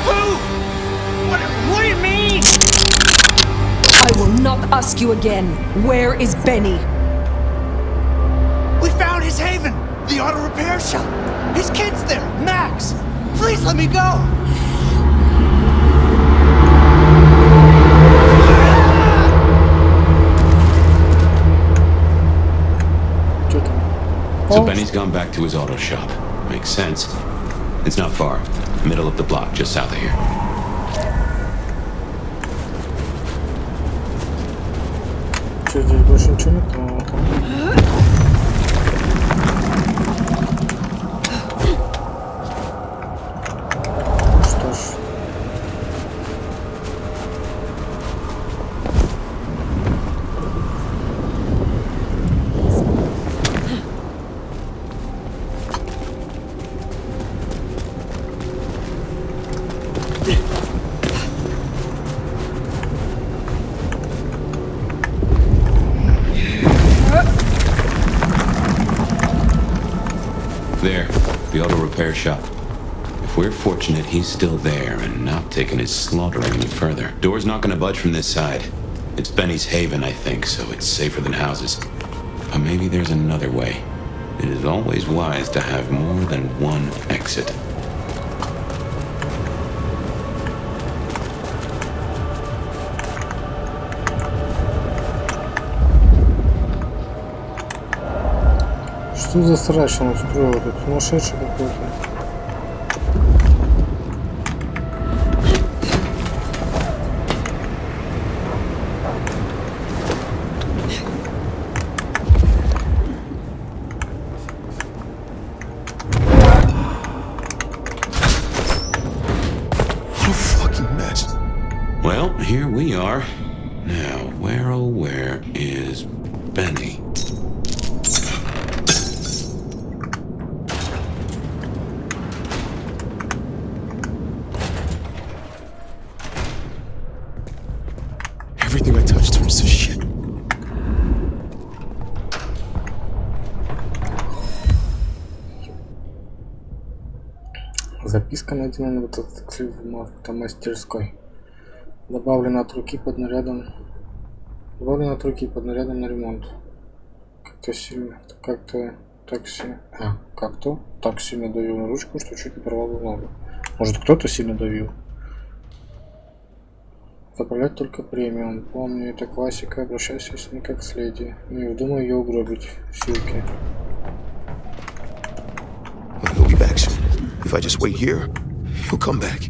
Who? What do you mean? I will not ask you again. Where is Benny? We found his haven! The auto repair shop! His kid's there! Max! Please let me go! So Benny's gone back to his auto shop. Makes sense. It's not far. Middle of the block, just south of here. Что здесь больше ничего нет? Что ж. repair shop. If we're fortunate, he's still there and not taking his slaughtering any further. Door's not gonna budge from this side. It's Benny's haven, I think, so it's safer than houses. But maybe there's another way. It is always wise to have more than one exit. Что за срач он устроил? Тут сумасшедший какой-то. Well, here we are. Now, where oh where is Benny? Everything I touch turns to shit. Записка найдена на мотоцикле мастерской. Добавлено от руки под нарядом. Добавлено от руки под нарядом на ремонт. Как-то так сильно давил на ручку, что чуть не порвал бумагу. Может, кто-то сильно давил. Заправлять только премиум. Помню, это классика. Обращайся с ней как с леди. Не вздумай ее угробить. Силки. He'll be back soon. If I just wait here, he'll come back.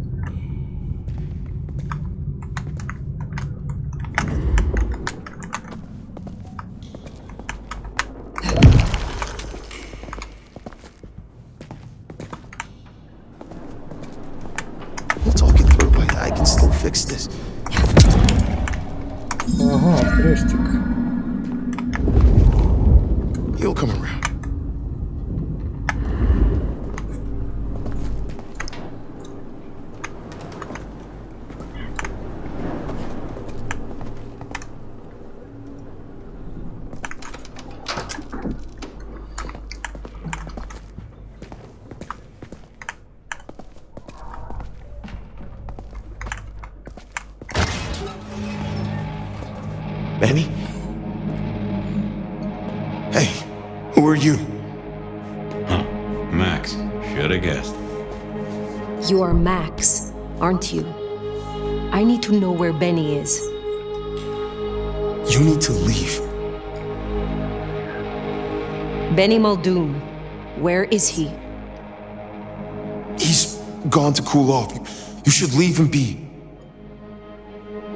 We'll talk it through. I can still fix this. Ага, крестик. He'll come around. Benny? Hey, who are you? Huh. Max. Shoulda guessed. You are Max, aren't you? I need to know where Benny is. You need to leave. Benny Muldoon, where is he? He's gone to cool off. You should leave him be.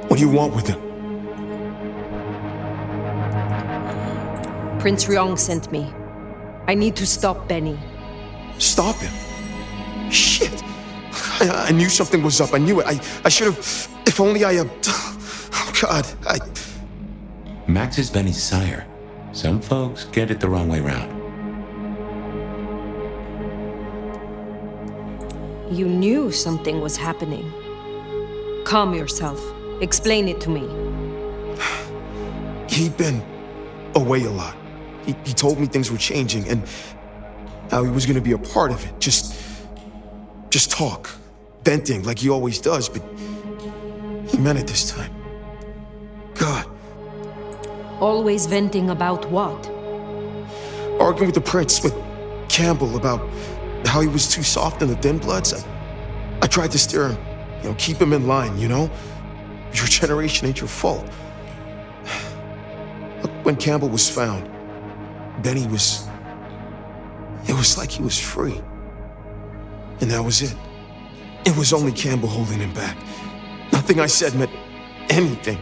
What do you want with him? Prince Ryong sent me. I need to stop Benny. Stop him? Shit. I knew something was up. I knew it. I should have... If only I... Oh, God. Max is Benny's sire. Some folks get it the wrong way round. You knew something was happening. Calm yourself. Explain it to me. He'd been away a lot. He told me things were changing and how he was going to be a part of it. Just talk. Venting like he always does, but he meant it this time. God. Always venting about what? Arguing with the prince, with Campbell, about how he was too soft in the thin bloods. I tried to steer him, keep him in line, Your generation ain't your fault. Look, when Campbell was found, Benny was... It was like he was free. And that was it. It was only Campbell holding him back. Nothing I said meant anything.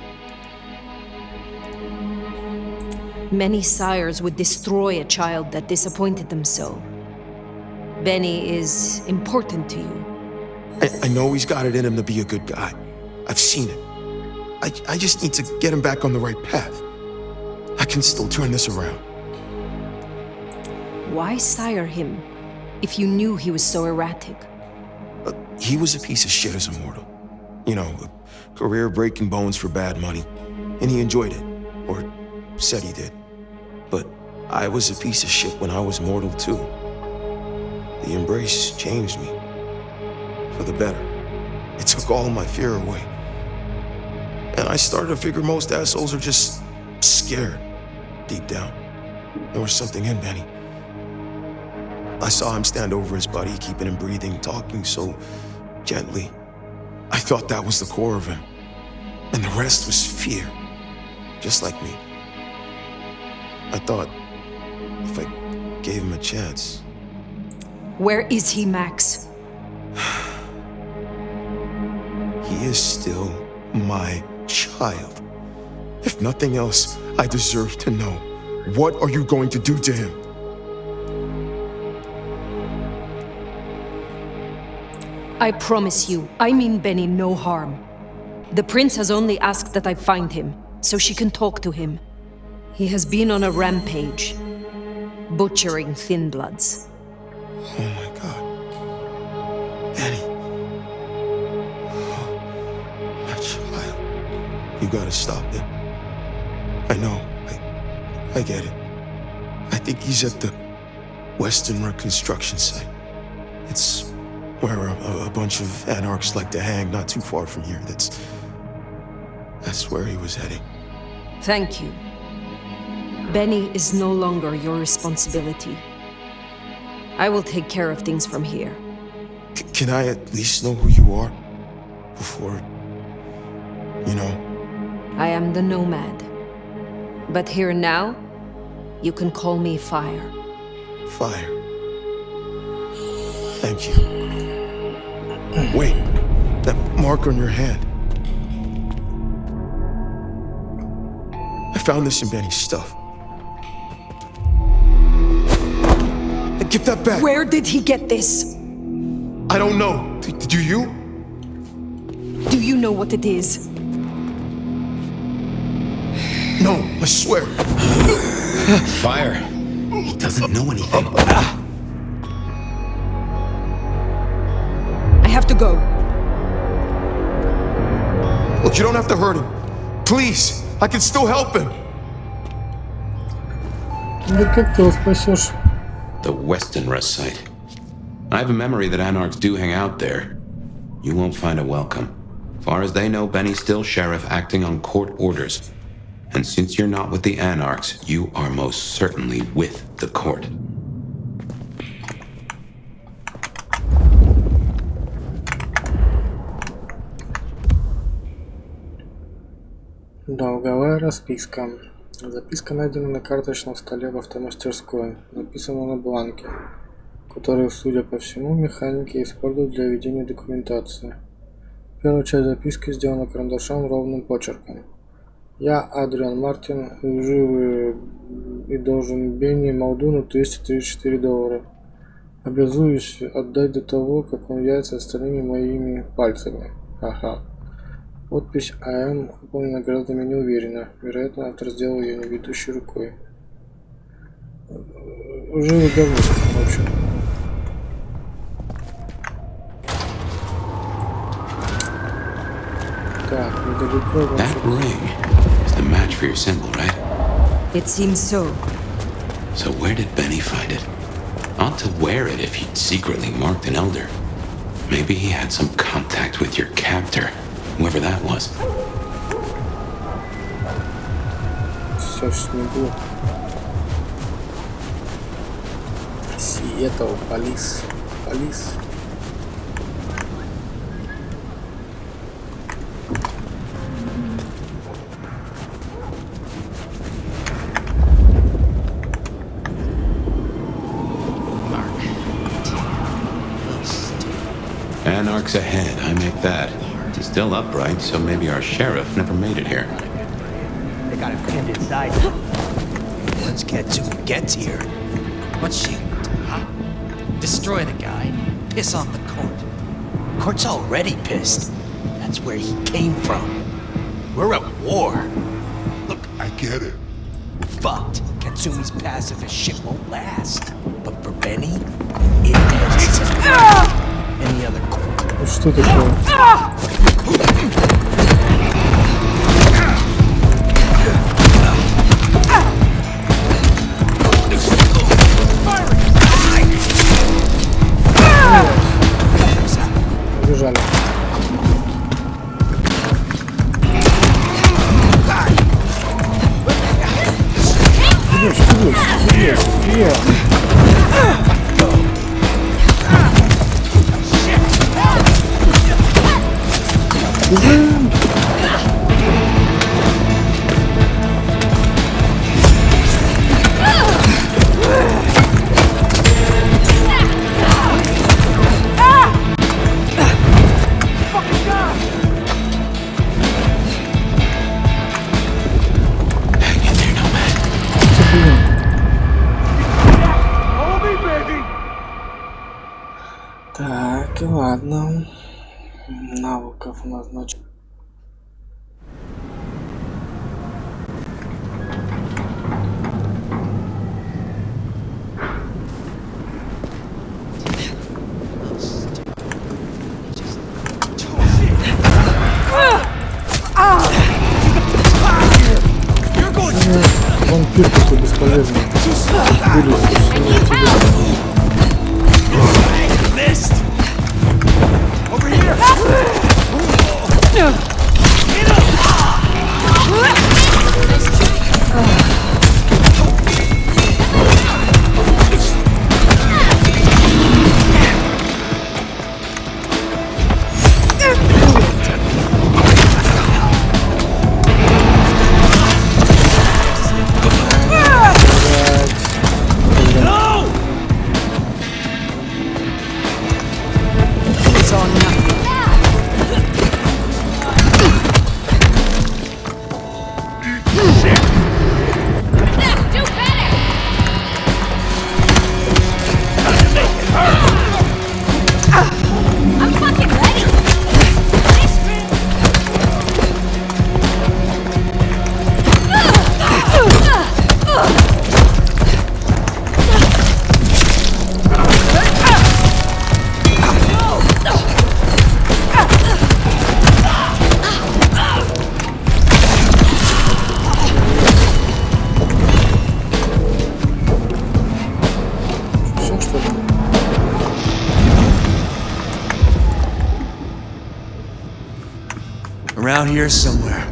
Many sires would destroy a child that disappointed them so. Benny is important to you. I know he's got it in him to be a good guy. I've seen it. I just need to get him back on the right path. I can still turn this around. Why sire him if you knew he was so erratic? He was a piece of shit as a mortal. A career breaking bones for bad money. And he enjoyed it. Or said he did. But I was a piece of shit when I was mortal too. The embrace changed me. For the better. It took all of my fear away. And I started to figure most assholes are just scared, deep down. There was something in Benny. I saw him stand over his buddy, keeping him breathing, talking so gently. I thought that was the core of him. And the rest was fear, just like me. I thought if I gave him a chance. Where is he, Max? He is still my child. If nothing else, I deserve to know. What are you going to do to him? I promise you, I mean Benny no harm. The prince has only asked that I find him, so she can talk to him. He has been on a rampage, butchering Thin Bloods. Oh my God. Benny. Oh, my child. You gotta stop him. I know. I get it. I think he's at the Western Reconstruction site. It's where a bunch of anarchs like to hang, not too far from here. That's where he was heading. Thank you. Benny is no longer your responsibility. I will take care of things from here. Can I at least know who you are? Before, you know? I am the Nomad. But here now, you can call me Fire. Fire. Thank you. Wait, that mark on your hand. I found this in Benny's stuff. Give that back. Where did he get this? I don't know. Do you? Do you know what it is? No, I swear. Fire. He doesn't know anything. I have to go. Look, you don't have to hurt him. Please, I can still help him. Да как ты его спасешь? The Weston Rest site. I have a memory that anarchs do hang out there. You won't find a welcome. Far as they know, Benny's still sheriff acting on court orders. And since you're not with the anarchs, you are most certainly with the court. Долговая расписка. Записка найдена на карточном столе в автомастерской. Написана на бланке, который, судя по всему, механики используют для ведения документации. Первая часть записки сделана карандашом ровным почерком. Я, Адриан Мартин, жив и должен Бенни Молдуну $234. Обязуюсь отдать до того, как он явится остальными моими пальцами. Ага. Подпись АМ выполнена гораздо менее уверенно. Вероятно, автор сделал ее неведущей рукой. Живы говно, в общем. Так, недалеко. That ring is the match for your symbol, right? It seems so. So where did Benny find it? Ought to wear it if he'd secretly marked an elder. Maybe he had some contact with your captor, whoever that was. Все ж не было. Сиэтл, полис. Полис. Anarchs ahead, I make that. He's still upright, so maybe our sheriff never made it here. They got him pinned inside. Once Kazumi gets here, what's she gonna do, huh? Destroy the guy, piss off the court. Court's already pissed. That's where he came from. We're at war. Look, I get it. We're fucked. Katsumi's pacifist shit won't last. But for Benny, it ends. Any other court. Что такое? побежали. Так, ладно. Навыков назначить. Вампир такой бесполезный. Around here somewhere.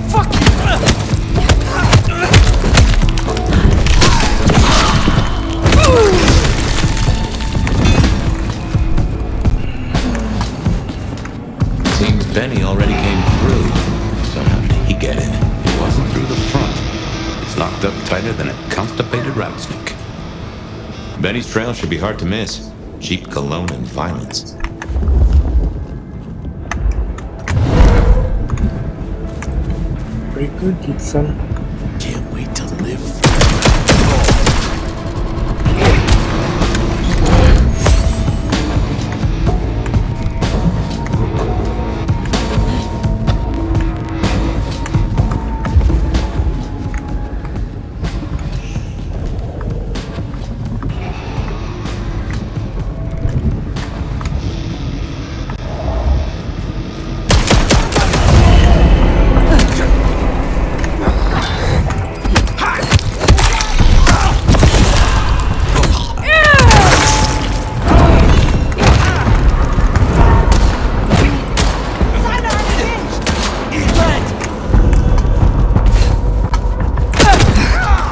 Fuck you! Seems Benny already came through. So how did he get in? It wasn't through the front. It's locked up tighter than a constipated rattlesnake. Benny's trail should be hard to miss. Cheap cologne and violence. Пригодится. Can't wait to live.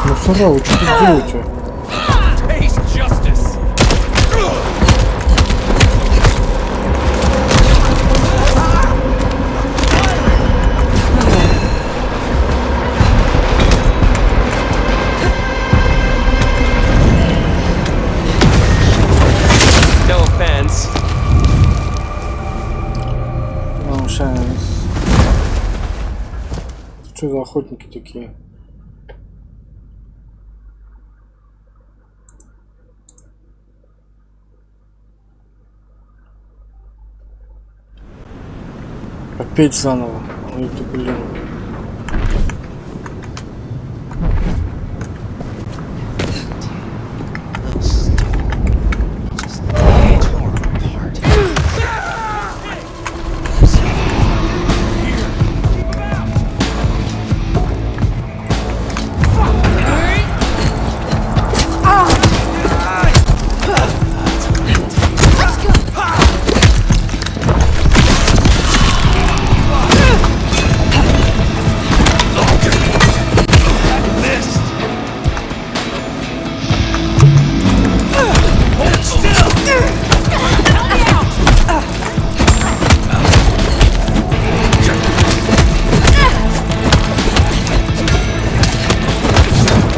Мусора, вы что тут делаете? No offense. No chance. Что за охотники такие? Опять заново. Ой, ты, блин.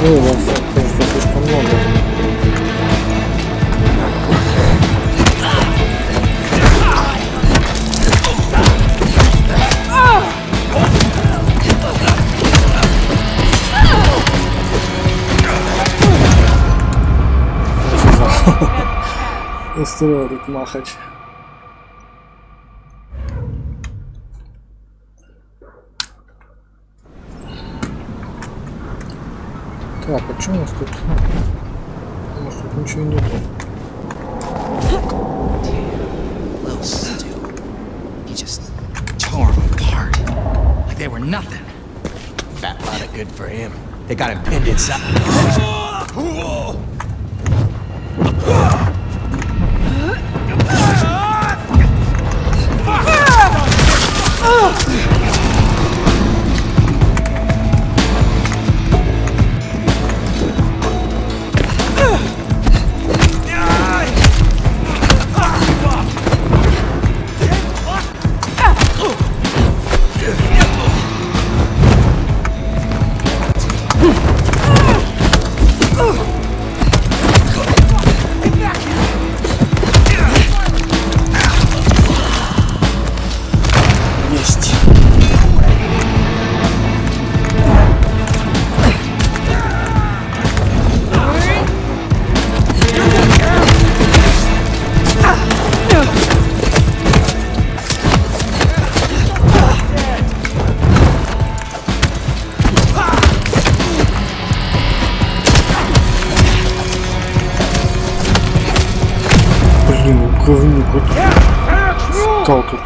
Ой, кажется, слишком много. Устроил этот махач. Так, а что у нас тут? У нас тут ничего нету. Little stew. He just tore them apart. Like they were nothing. Fat lot of good for him. They got him pinned inside. Говнюк вот стал тут.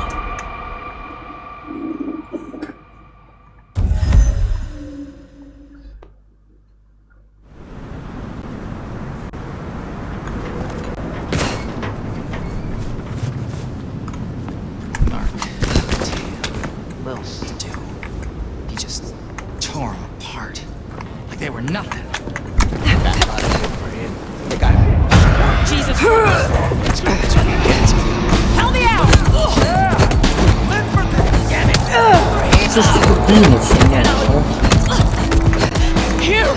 Little stew. He just tore them apart. Like they were nothing. Fat lot of good for him. They got him. Jesus Christ! Help me out! Live for this! Damn it! Что ж ты двинулся, а? Here!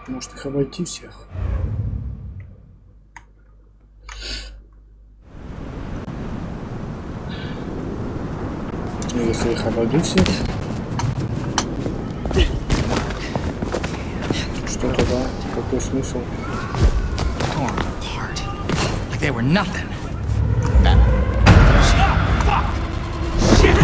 Может их обойти всех? И если их обойду всех, что тогда? Какой смысл? Like they were nothing. Here!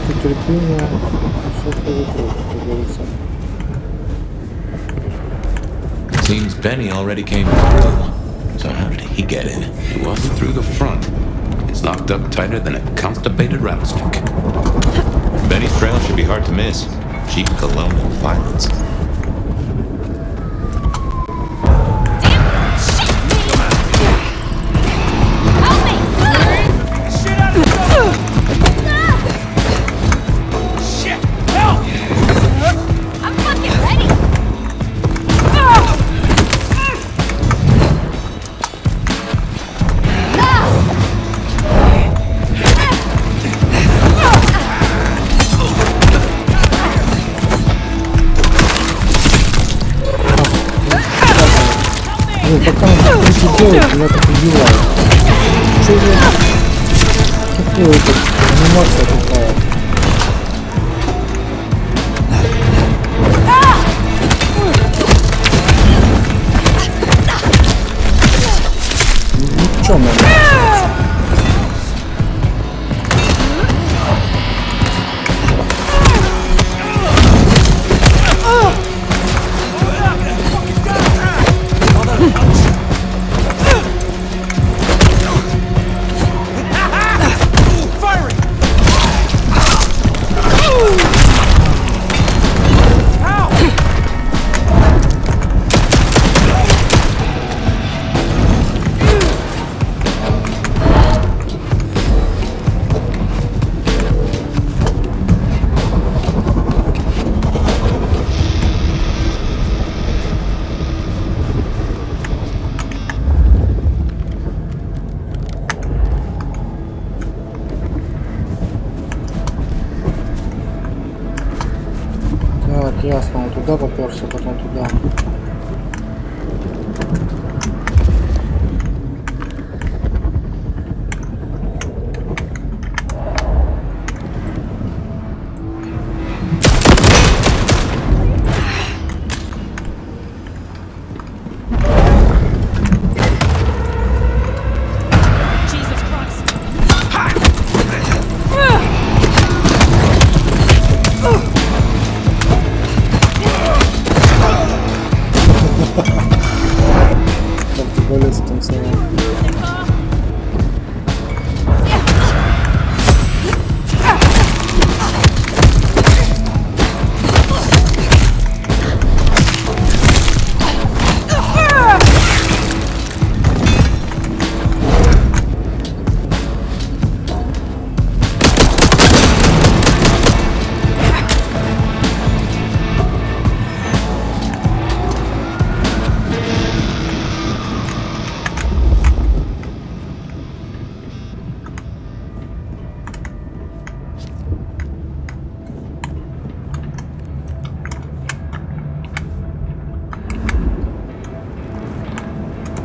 Просто терпение, все будет круто, как говорится. Seems Benny already came through. So how did he get in? He wasn't through the front. It's locked up tighter than a constipated rattlesnake. Benny's trail should be hard to miss. Cheap cologne and violence. Ну, пока он что-то делает, меня так убивает. Что же такое это? Анимация такая. Никчемная. Так, ясно, он туда попёрся, потом туда. Болец танцевал.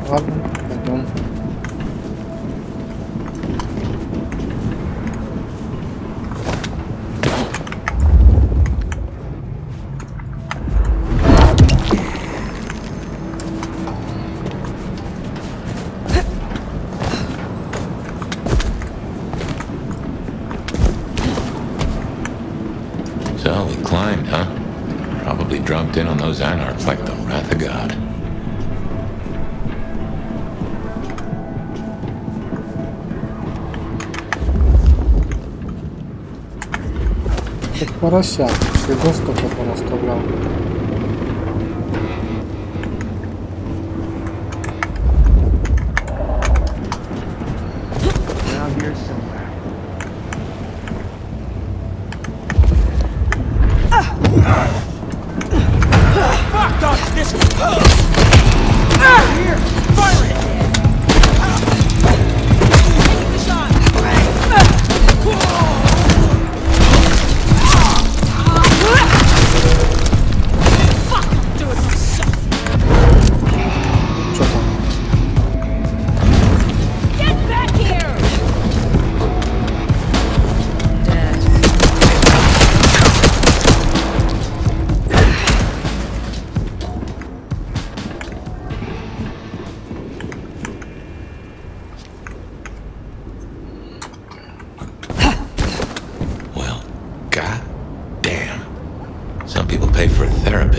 Ладно, пойдем. So we climbed, huh? Probably dropped in on those anarchs like the wrath of God. Как поросят, следов только понаставлял.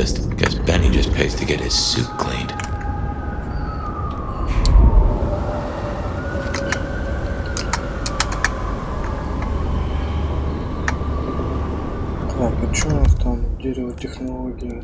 breakfast. Guess Benny just pays to get his suit cleaned. Так, а что у нас там? Дерево технологии.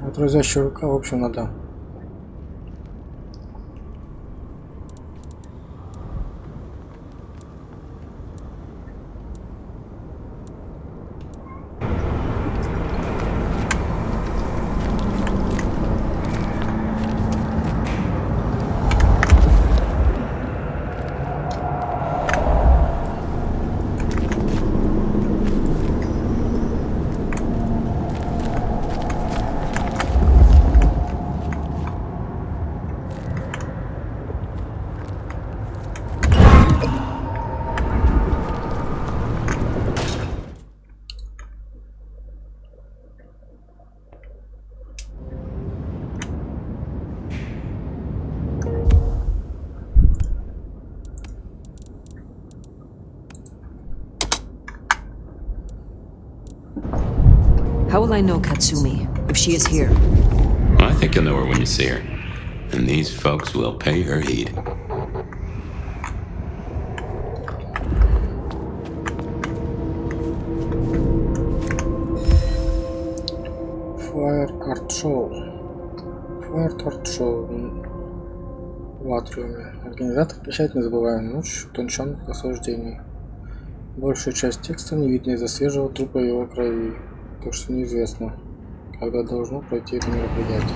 Вот разящая рука, в общем, надо. How will I know Katsumi, if she is here? I think you'll know her when you see her. And these folks will pay her heed. Fire Art Show. Fire Art Show в атриуме. Организатор включает незабываемую ночь утонченных наслаждений. Большую часть текста не видно из-за свежего трупа его крови, так что неизвестно, когда должно пройти это мероприятие.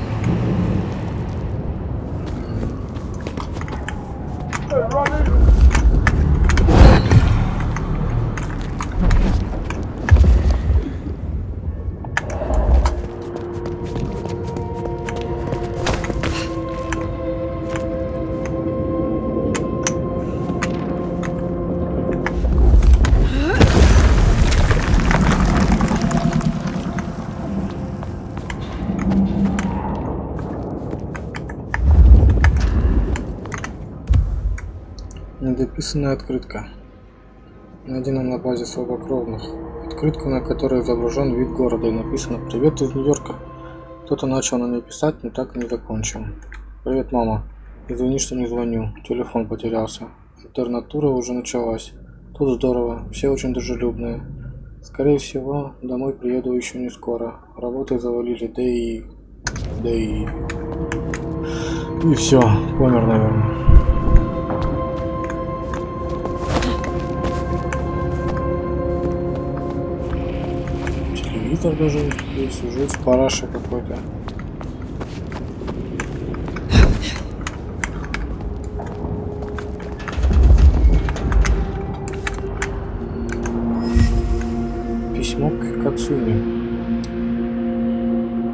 Недописанная открытка. Найдена на базе слабокровных. Открытка, на которой изображен вид города и написано «Привет из Нью-Йорка». Кто-то начал на ней писать, но так и не закончил. «Привет, мама. Извини, что не звоню. Телефон потерялся. Интернатура уже началась. Тут здорово. Все очень дружелюбные. Скорее всего, домой приеду еще не скоро. Работы завалили, да и... И все. Помер, наверное». Телевизор даже есть, уже с парашей какой-то. Письмо к Кацуми.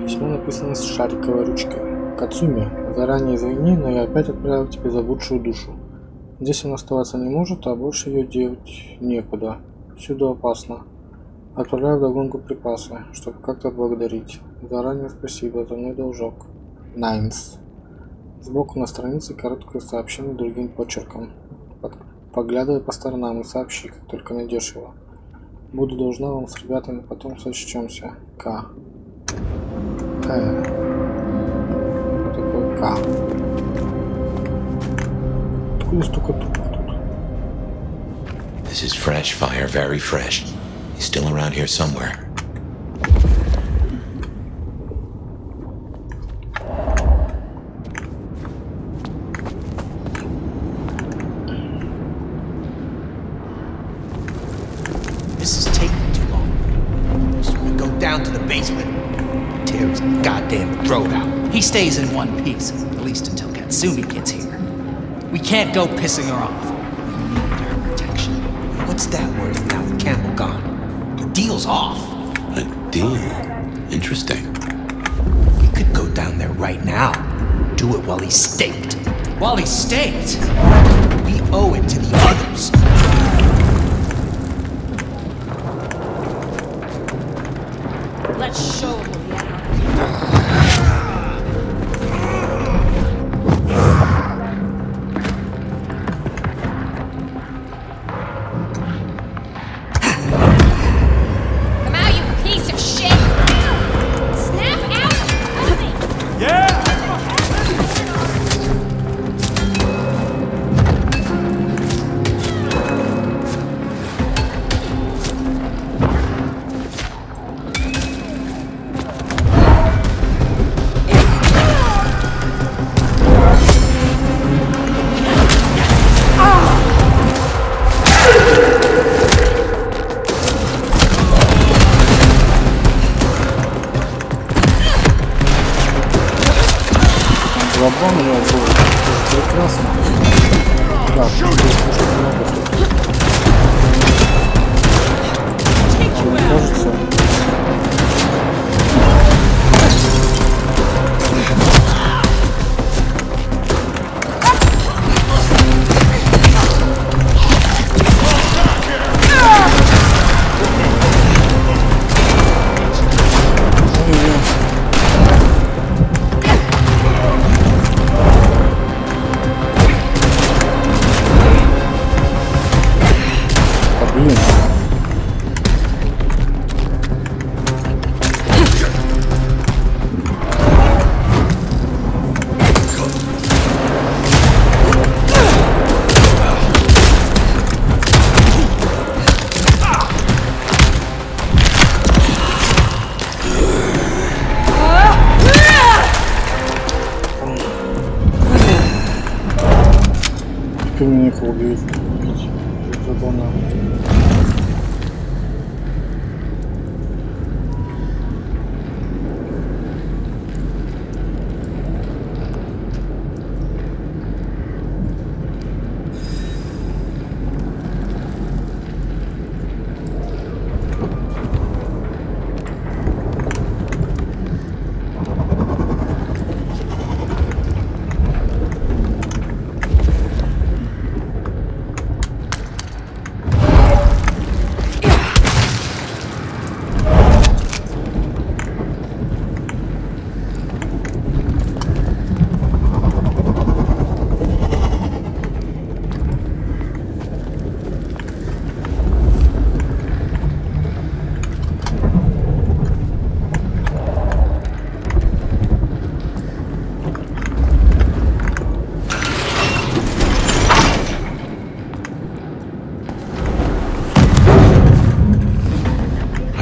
Письмо написано с шариковой ручкой. Кацуми, заранее извини, но я опять отправил тебе заблудшую душу. Здесь она оставаться не может, а больше ее делать некуда. Всюду опасно. Отправляю вдогонку припасы, чтобы как-то благодарить. Заранее спасибо, за мной должок. Найнс. Сбоку на странице короткое сообщение другим почерком. Поглядывай по сторонам и сообщи, как только найдешь его. Буду должна вам с ребятами, потом сочтемся. К. Что такое К? Откуда столько трупов тут? This is fresh fire, very fresh. He's still around here somewhere. This is taking too long. Just wanna go down to the basement, tear his goddamn throat out. He stays in one piece, at least until Katsumi gets here. We can't go pissing her off. We need her protection. What's that worth now with Campbell gone? The deal's off. A deal? Interesting. We could go down there right now. Do it while he's staked. While he's staked? We owe it to the others. Let's show him the anarchy. Come out, you piece of shit! Snap out! Help me! Yeah! Лобом у него был прекрасно. Да, мне кажется. Теперь мне некого убить из загона.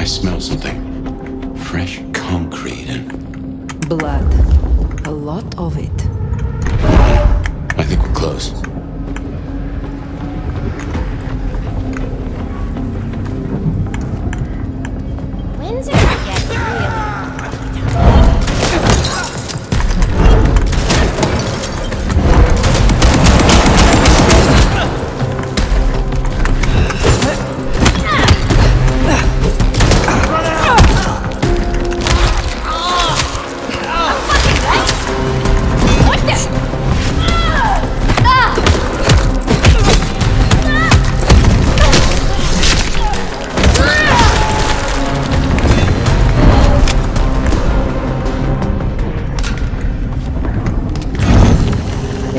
Smell something. Fresh concrete and... Blood. A lot of it. I think we're close. When's it gonna get really?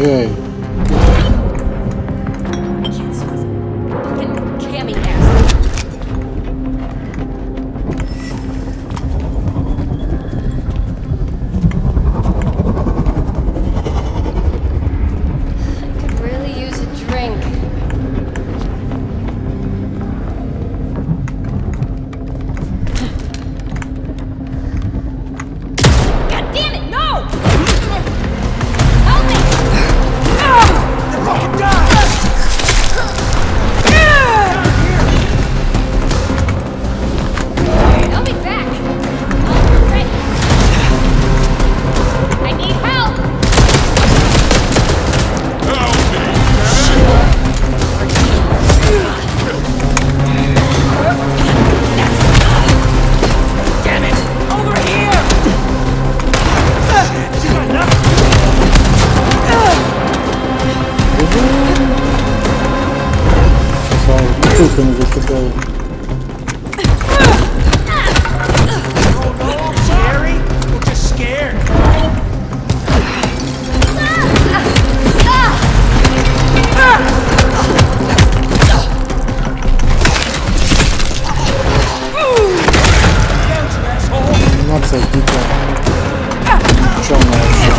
Эй. God damn it, no! Help me! Штуками закидал. Анимация дикая. Чёрная вообще.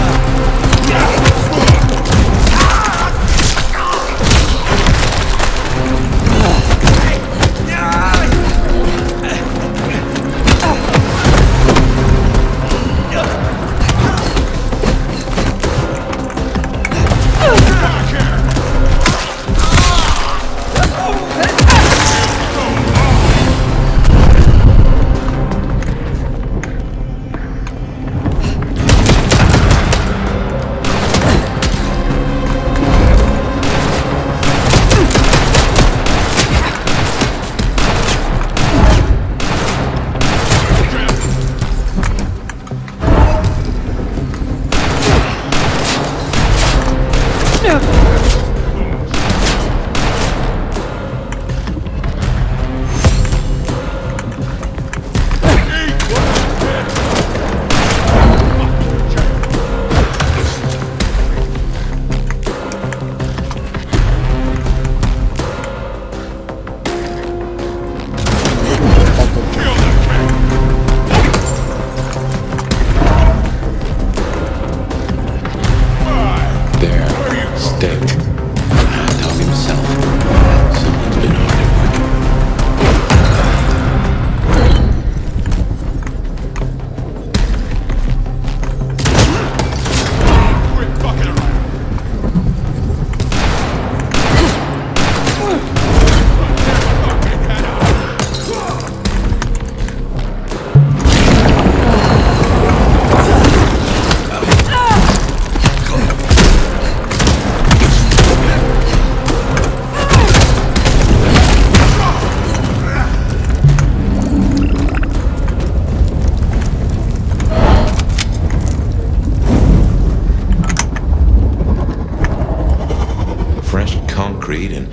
Masquerade and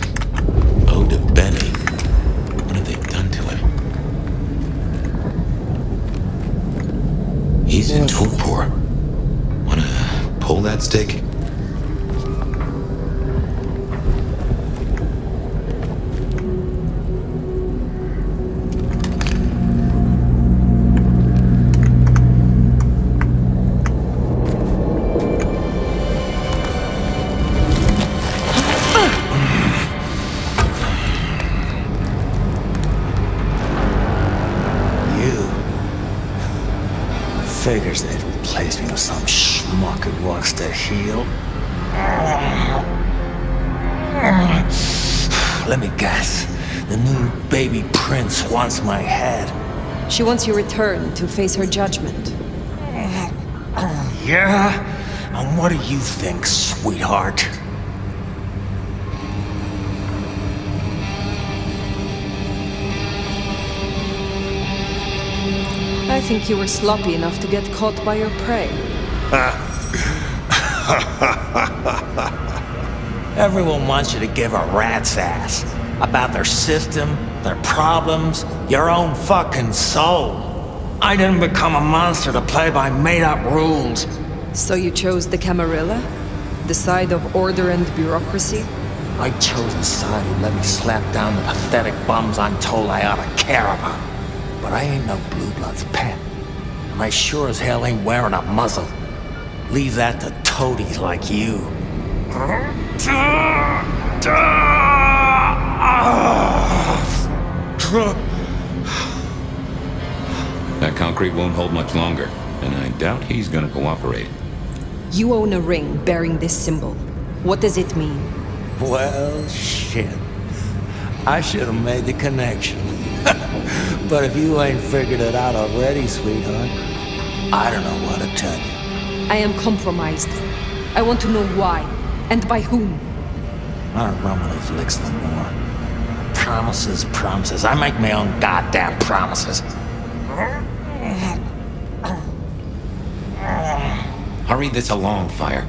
ode to Benny. What have they done to him? He's in torpor. Wanna pull that stick? Figures they'd replace me with some schmuck who wants to heal. Let me guess. The new baby prince wants my head. She wants your return to face her judgment. Yeah? And what do you think, sweetheart? I think you were sloppy enough to get caught by your prey. Everyone wants you to give a rat's ass about their system, their problems, your own fucking soul. I didn't become a monster to play by made-up rules. So you chose the Camarilla? The side of order and bureaucracy? I chose the side who let me slap down the pathetic bums I'm told I ought to care about. But I ain't no Blue Blood's pet. And I sure as hell ain't wearing a muzzle. Leave that to toadies like you. That concrete won't hold much longer, and I doubt he's gonna cooperate. You own a ring bearing this symbol. What does it mean? Well, shit. I should have made the connection. But if you ain't figured it out already, sweetheart, I don't know what to tell you. I am compromised. I want to know why, and by whom. I don't run with those licks no more. Promises, promises. I make my own goddamn promises. Hurry this along, Fire.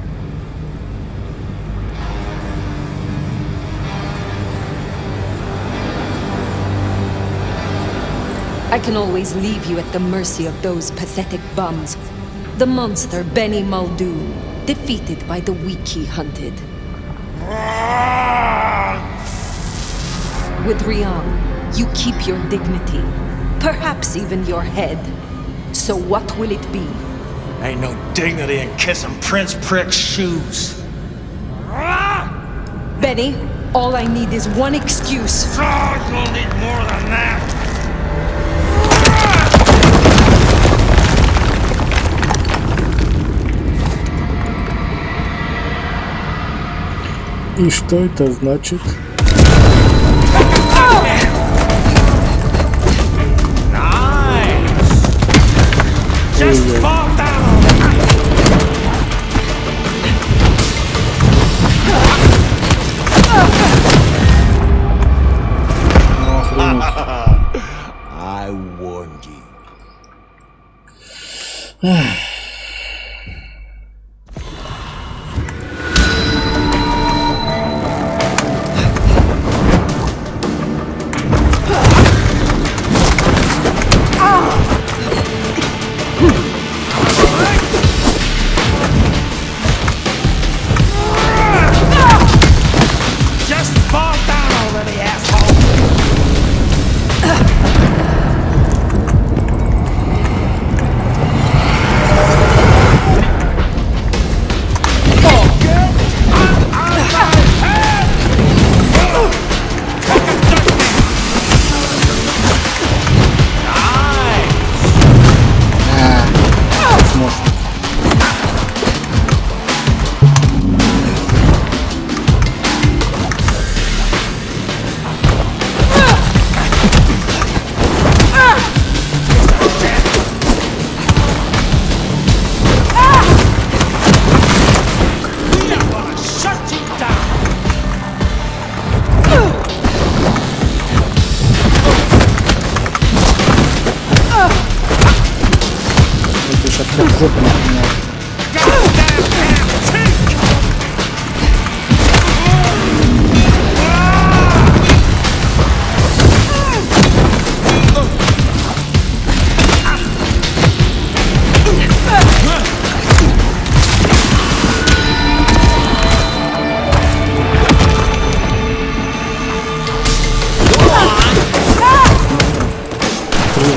I can always leave you at the mercy of those pathetic bums. The monster Benny Muldoon, defeated by the weak he hunted. With Rian, you keep your dignity, perhaps even your head. So what will it be? Ain't no dignity in kissing Prince Prick's shoes. Benny, all I need is one excuse. You'll need more than that. И что это значит? Just fall down. I warned you.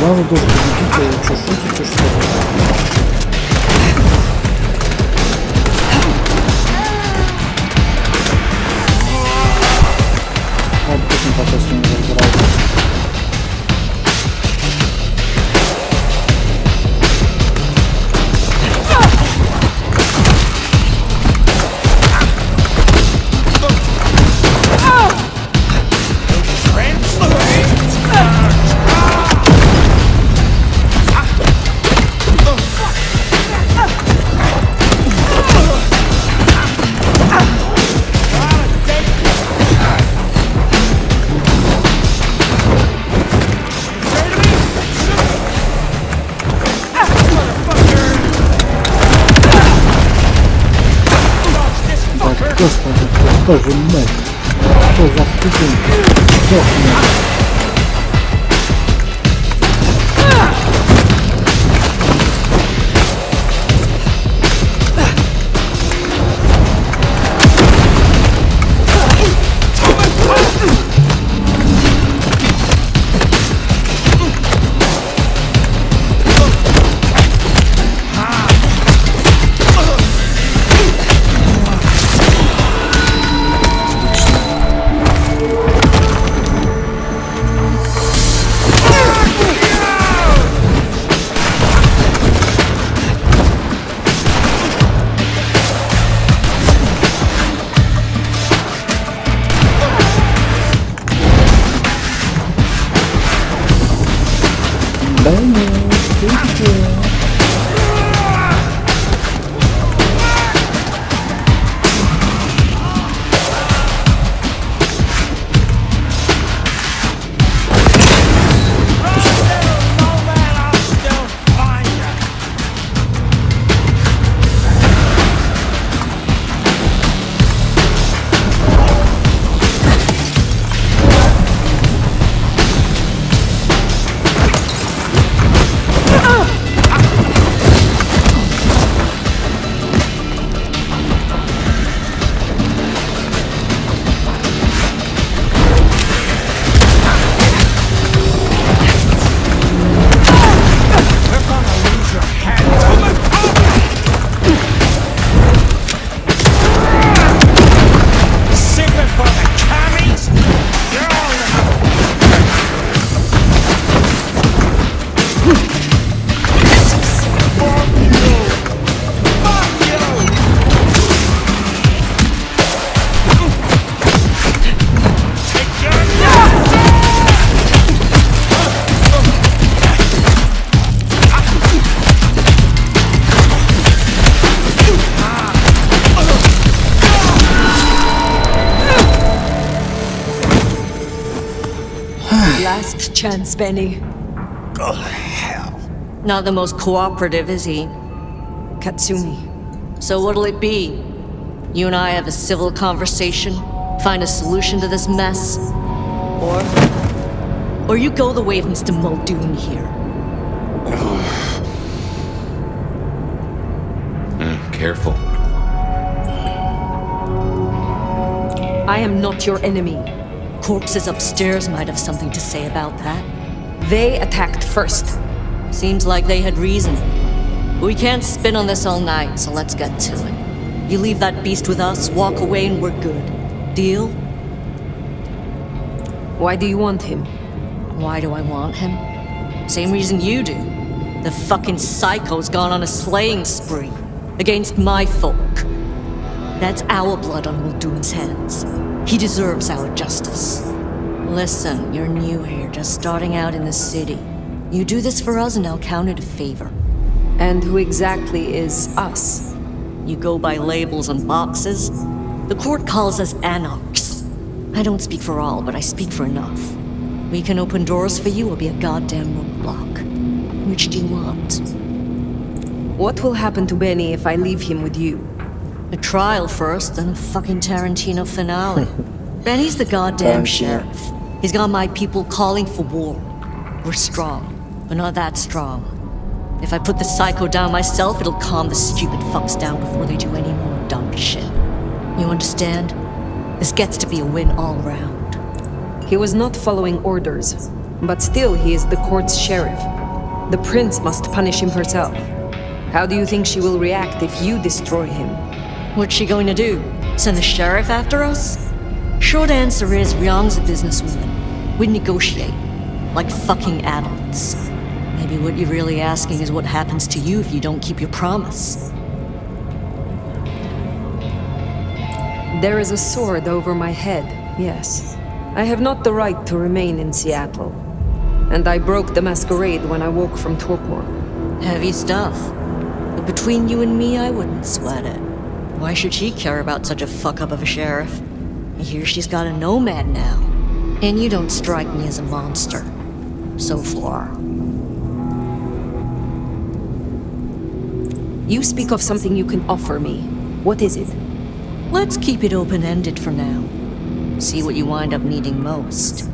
Сразу должен победить, что шутите, что ли? Вот пусть он пока с ним разбирается. Господи, что же мать? Что за ступень? Сдохни. last chance, Benny. Oh, hell. Not the most cooperative, is he? Katsumi. So what'll it be? You and I have a civil conversation, find a solution to this mess? Or you go the way of Mr. Muldoon here. Careful. I am not your enemy. Corpses upstairs might have something to say about that. They attacked first. Seems like they had reason. We can't spin on this all night, so let's get to it. You leave that beast with us, walk away, and we're good. Deal? Why do you want him? Why do I want him? Same reason you do. The fucking psycho's gone on a slaying spree against my folk. That's our blood on Muldoon's hands. He deserves our justice. Listen, you're new here, just starting out in the city. You do this for us and I'll count it a favor. And who exactly is us? You go by labels and boxes. The court calls us anarchs. I don't speak for all, but I speak for enough. We can open doors for you or be a goddamn roadblock. Which do you want? What will happen to Benny if I leave him with you? A trial first, then a fucking Tarantino finale. Benny's the goddamn sheriff. He's got my people calling for war. We're strong, but not that strong. If I put the psycho down myself, it'll calm the stupid fucks down before they do any more dumb shit. You understand? This gets to be a win all round. He was not following orders, but still he is the court's sheriff. The prince must punish him herself. How do you think she will react if you destroy him? What's she going to do? Send the sheriff after us? Short answer is, Ryong's a businesswoman. We'd negotiate. Like fucking adults. Maybe what you're really asking is what happens to you if you don't keep your promise. There is a sword over my head, yes. I have not the right to remain in Seattle. And I broke the Masquerade when I woke from torpor. Heavy stuff. But between you and me, I wouldn't sweat it. Why should she care about such a fuck-up of a sheriff? I hear she's got a nomad now. And you don't strike me as a monster. So far. You speak of something you can offer me. What is it? Let's keep it open-ended for now. See what you wind up needing most.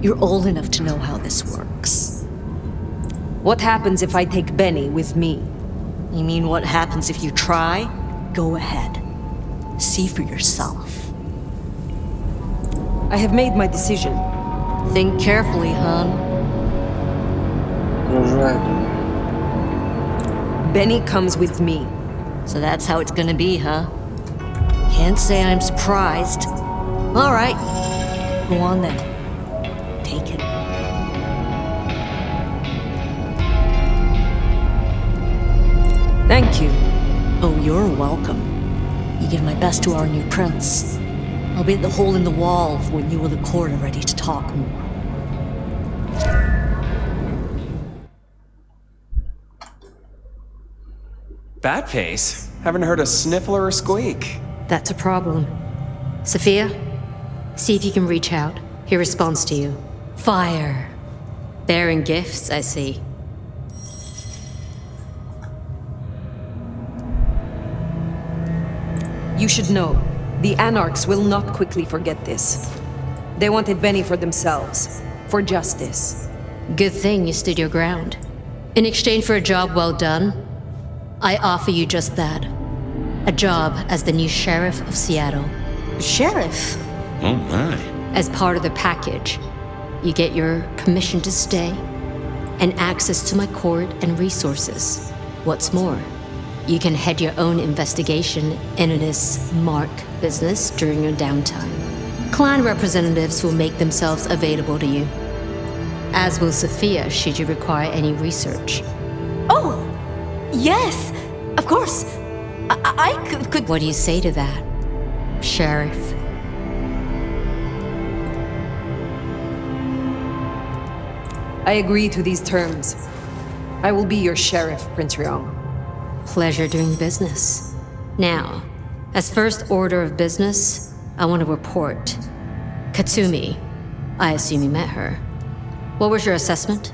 You're old enough to know how this works. What happens if I take Benny with me? You mean what happens if you try? Go ahead. See for yourself. I have made my decision. Think carefully, hon. Benny comes with me. So that's how it's gonna be, huh? Can't say I'm surprised. All right. Go on then. Take it. Thank you. Oh, you're welcome. You give my best to our new prince. I'll be at the hole in the wall when you or the court are ready to talk more. Bat face? Haven't heard a sniffle or a squeak. That's a problem. Sophia, see if you can reach out. He responds to you. Fire. Bearing gifts, I see. You should know, the Anarchs will not quickly forget this. They wanted Benny for themselves, for justice. Good thing you stood your ground. In exchange for a job well done, I offer you just that. A job as the new sheriff of Seattle. Sheriff? Oh my. As part of the package, you get your permission to stay and access to my court and resources. What's more, you can head your own investigation into this Mark business during your downtime. Clan representatives will make themselves available to you, as will Sophia should you require any research. Oh, yes, of course. I could... What do you say to that, Sheriff? I agree to these terms. I will be your sheriff, Prince Ryong. Pleasure doing business. Now, as first order of business, I want to report. Katsumi, I assume you met her. What was your assessment?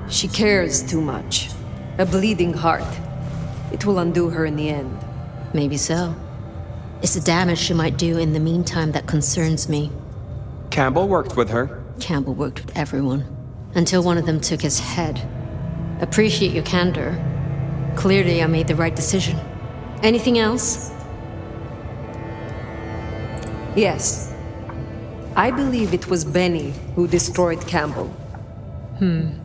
She cares too much. A bleeding heart. It will undo her in the end. Maybe so. It's the damage she might do in the meantime that concerns me. Campbell worked with her. Campbell worked with everyone. Until one of them took his head. Appreciate your candor. Clearly I made the right decision. Anything else? Yes. I believe it was Benny who destroyed Campbell. And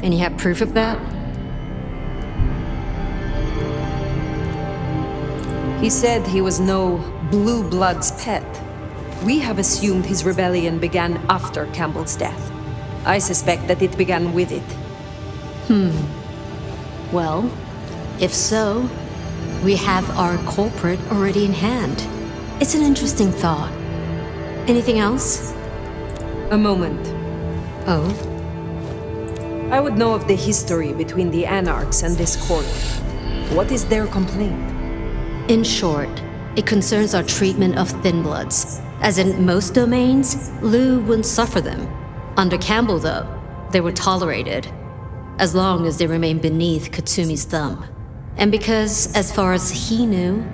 you have proof of that? He said he was no Blue Blood's pet. We have assumed his rebellion began after Campbell's death. I suspect that it began with it. Well, if so, we have our culprit already in hand. It's an interesting thought. Anything else? A moment. Oh? I would know of the history between the Anarchs and this court. What is their complaint? In short, it concerns our treatment of thin bloods. As in most domains, Lou wouldn't suffer them. Under Campbell, though, they were tolerated, as long as they remained beneath Katsumi's thumb. And because, as far as he knew,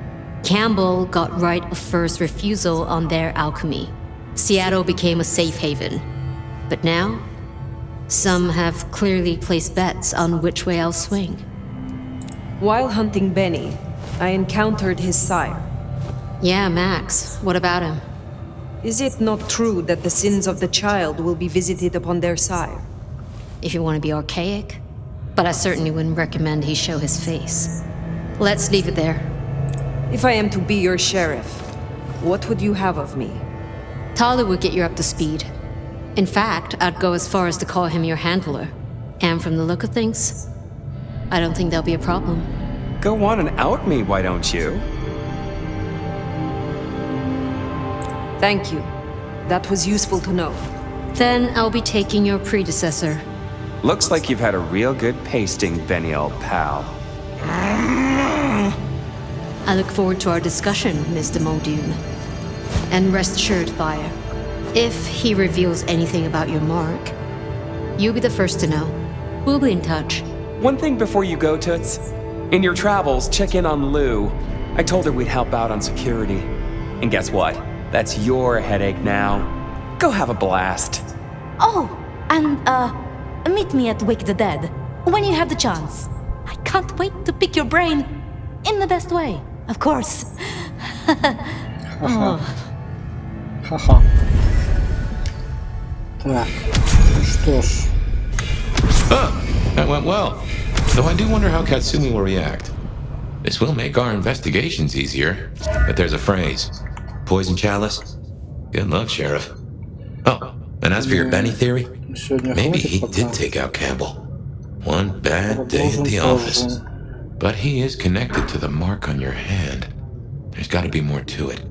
Campbell got right of first refusal on their alchemy, Seattle became a safe haven. But now, some have clearly placed bets on which way I'll swing. While hunting Benny, I encountered his sire. Yeah, Max. What about him? Is it not true that the sins of the child will be visited upon their sire? If you want to be archaic. But I certainly wouldn't recommend he show his face. Let's leave it there. If I am to be your sheriff, what would you have of me? Tali would get you up to speed. In fact, I'd go as far as to call him your handler. And from the look of things, I don't think there'll be a problem. Go on and out me, why don't you? Thank you. That was useful to know. Then I'll be taking your predecessor. Looks like you've had a real good pasting, Benny, old pal. I look forward to our discussion, Mr. Muldoon. And rest assured, Fire, if he reveals anything about your mark, you'll be the first to know. We'll be in touch. One thing before you go, Toots. In your travels, check in on Lou. I told her we'd help out on security. And guess what? That's your headache now. Go have a blast. Oh, and, meet me at Wake the Dead when you have the chance. I can't wait to pick your brain in the best way, of course. Ха-ха. Так, что ж. That went well. Though I do wonder how Katsumi will react. This will make our investigations easier. But there's a phrase. Poison chalice? Good luck, Sheriff. Oh, and as for your Benny theory, maybe he did take out Campbell. One bad day at the office. But he is connected to the mark on your hand. There's got to be more to it.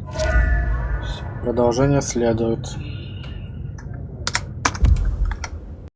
Продолжение следует.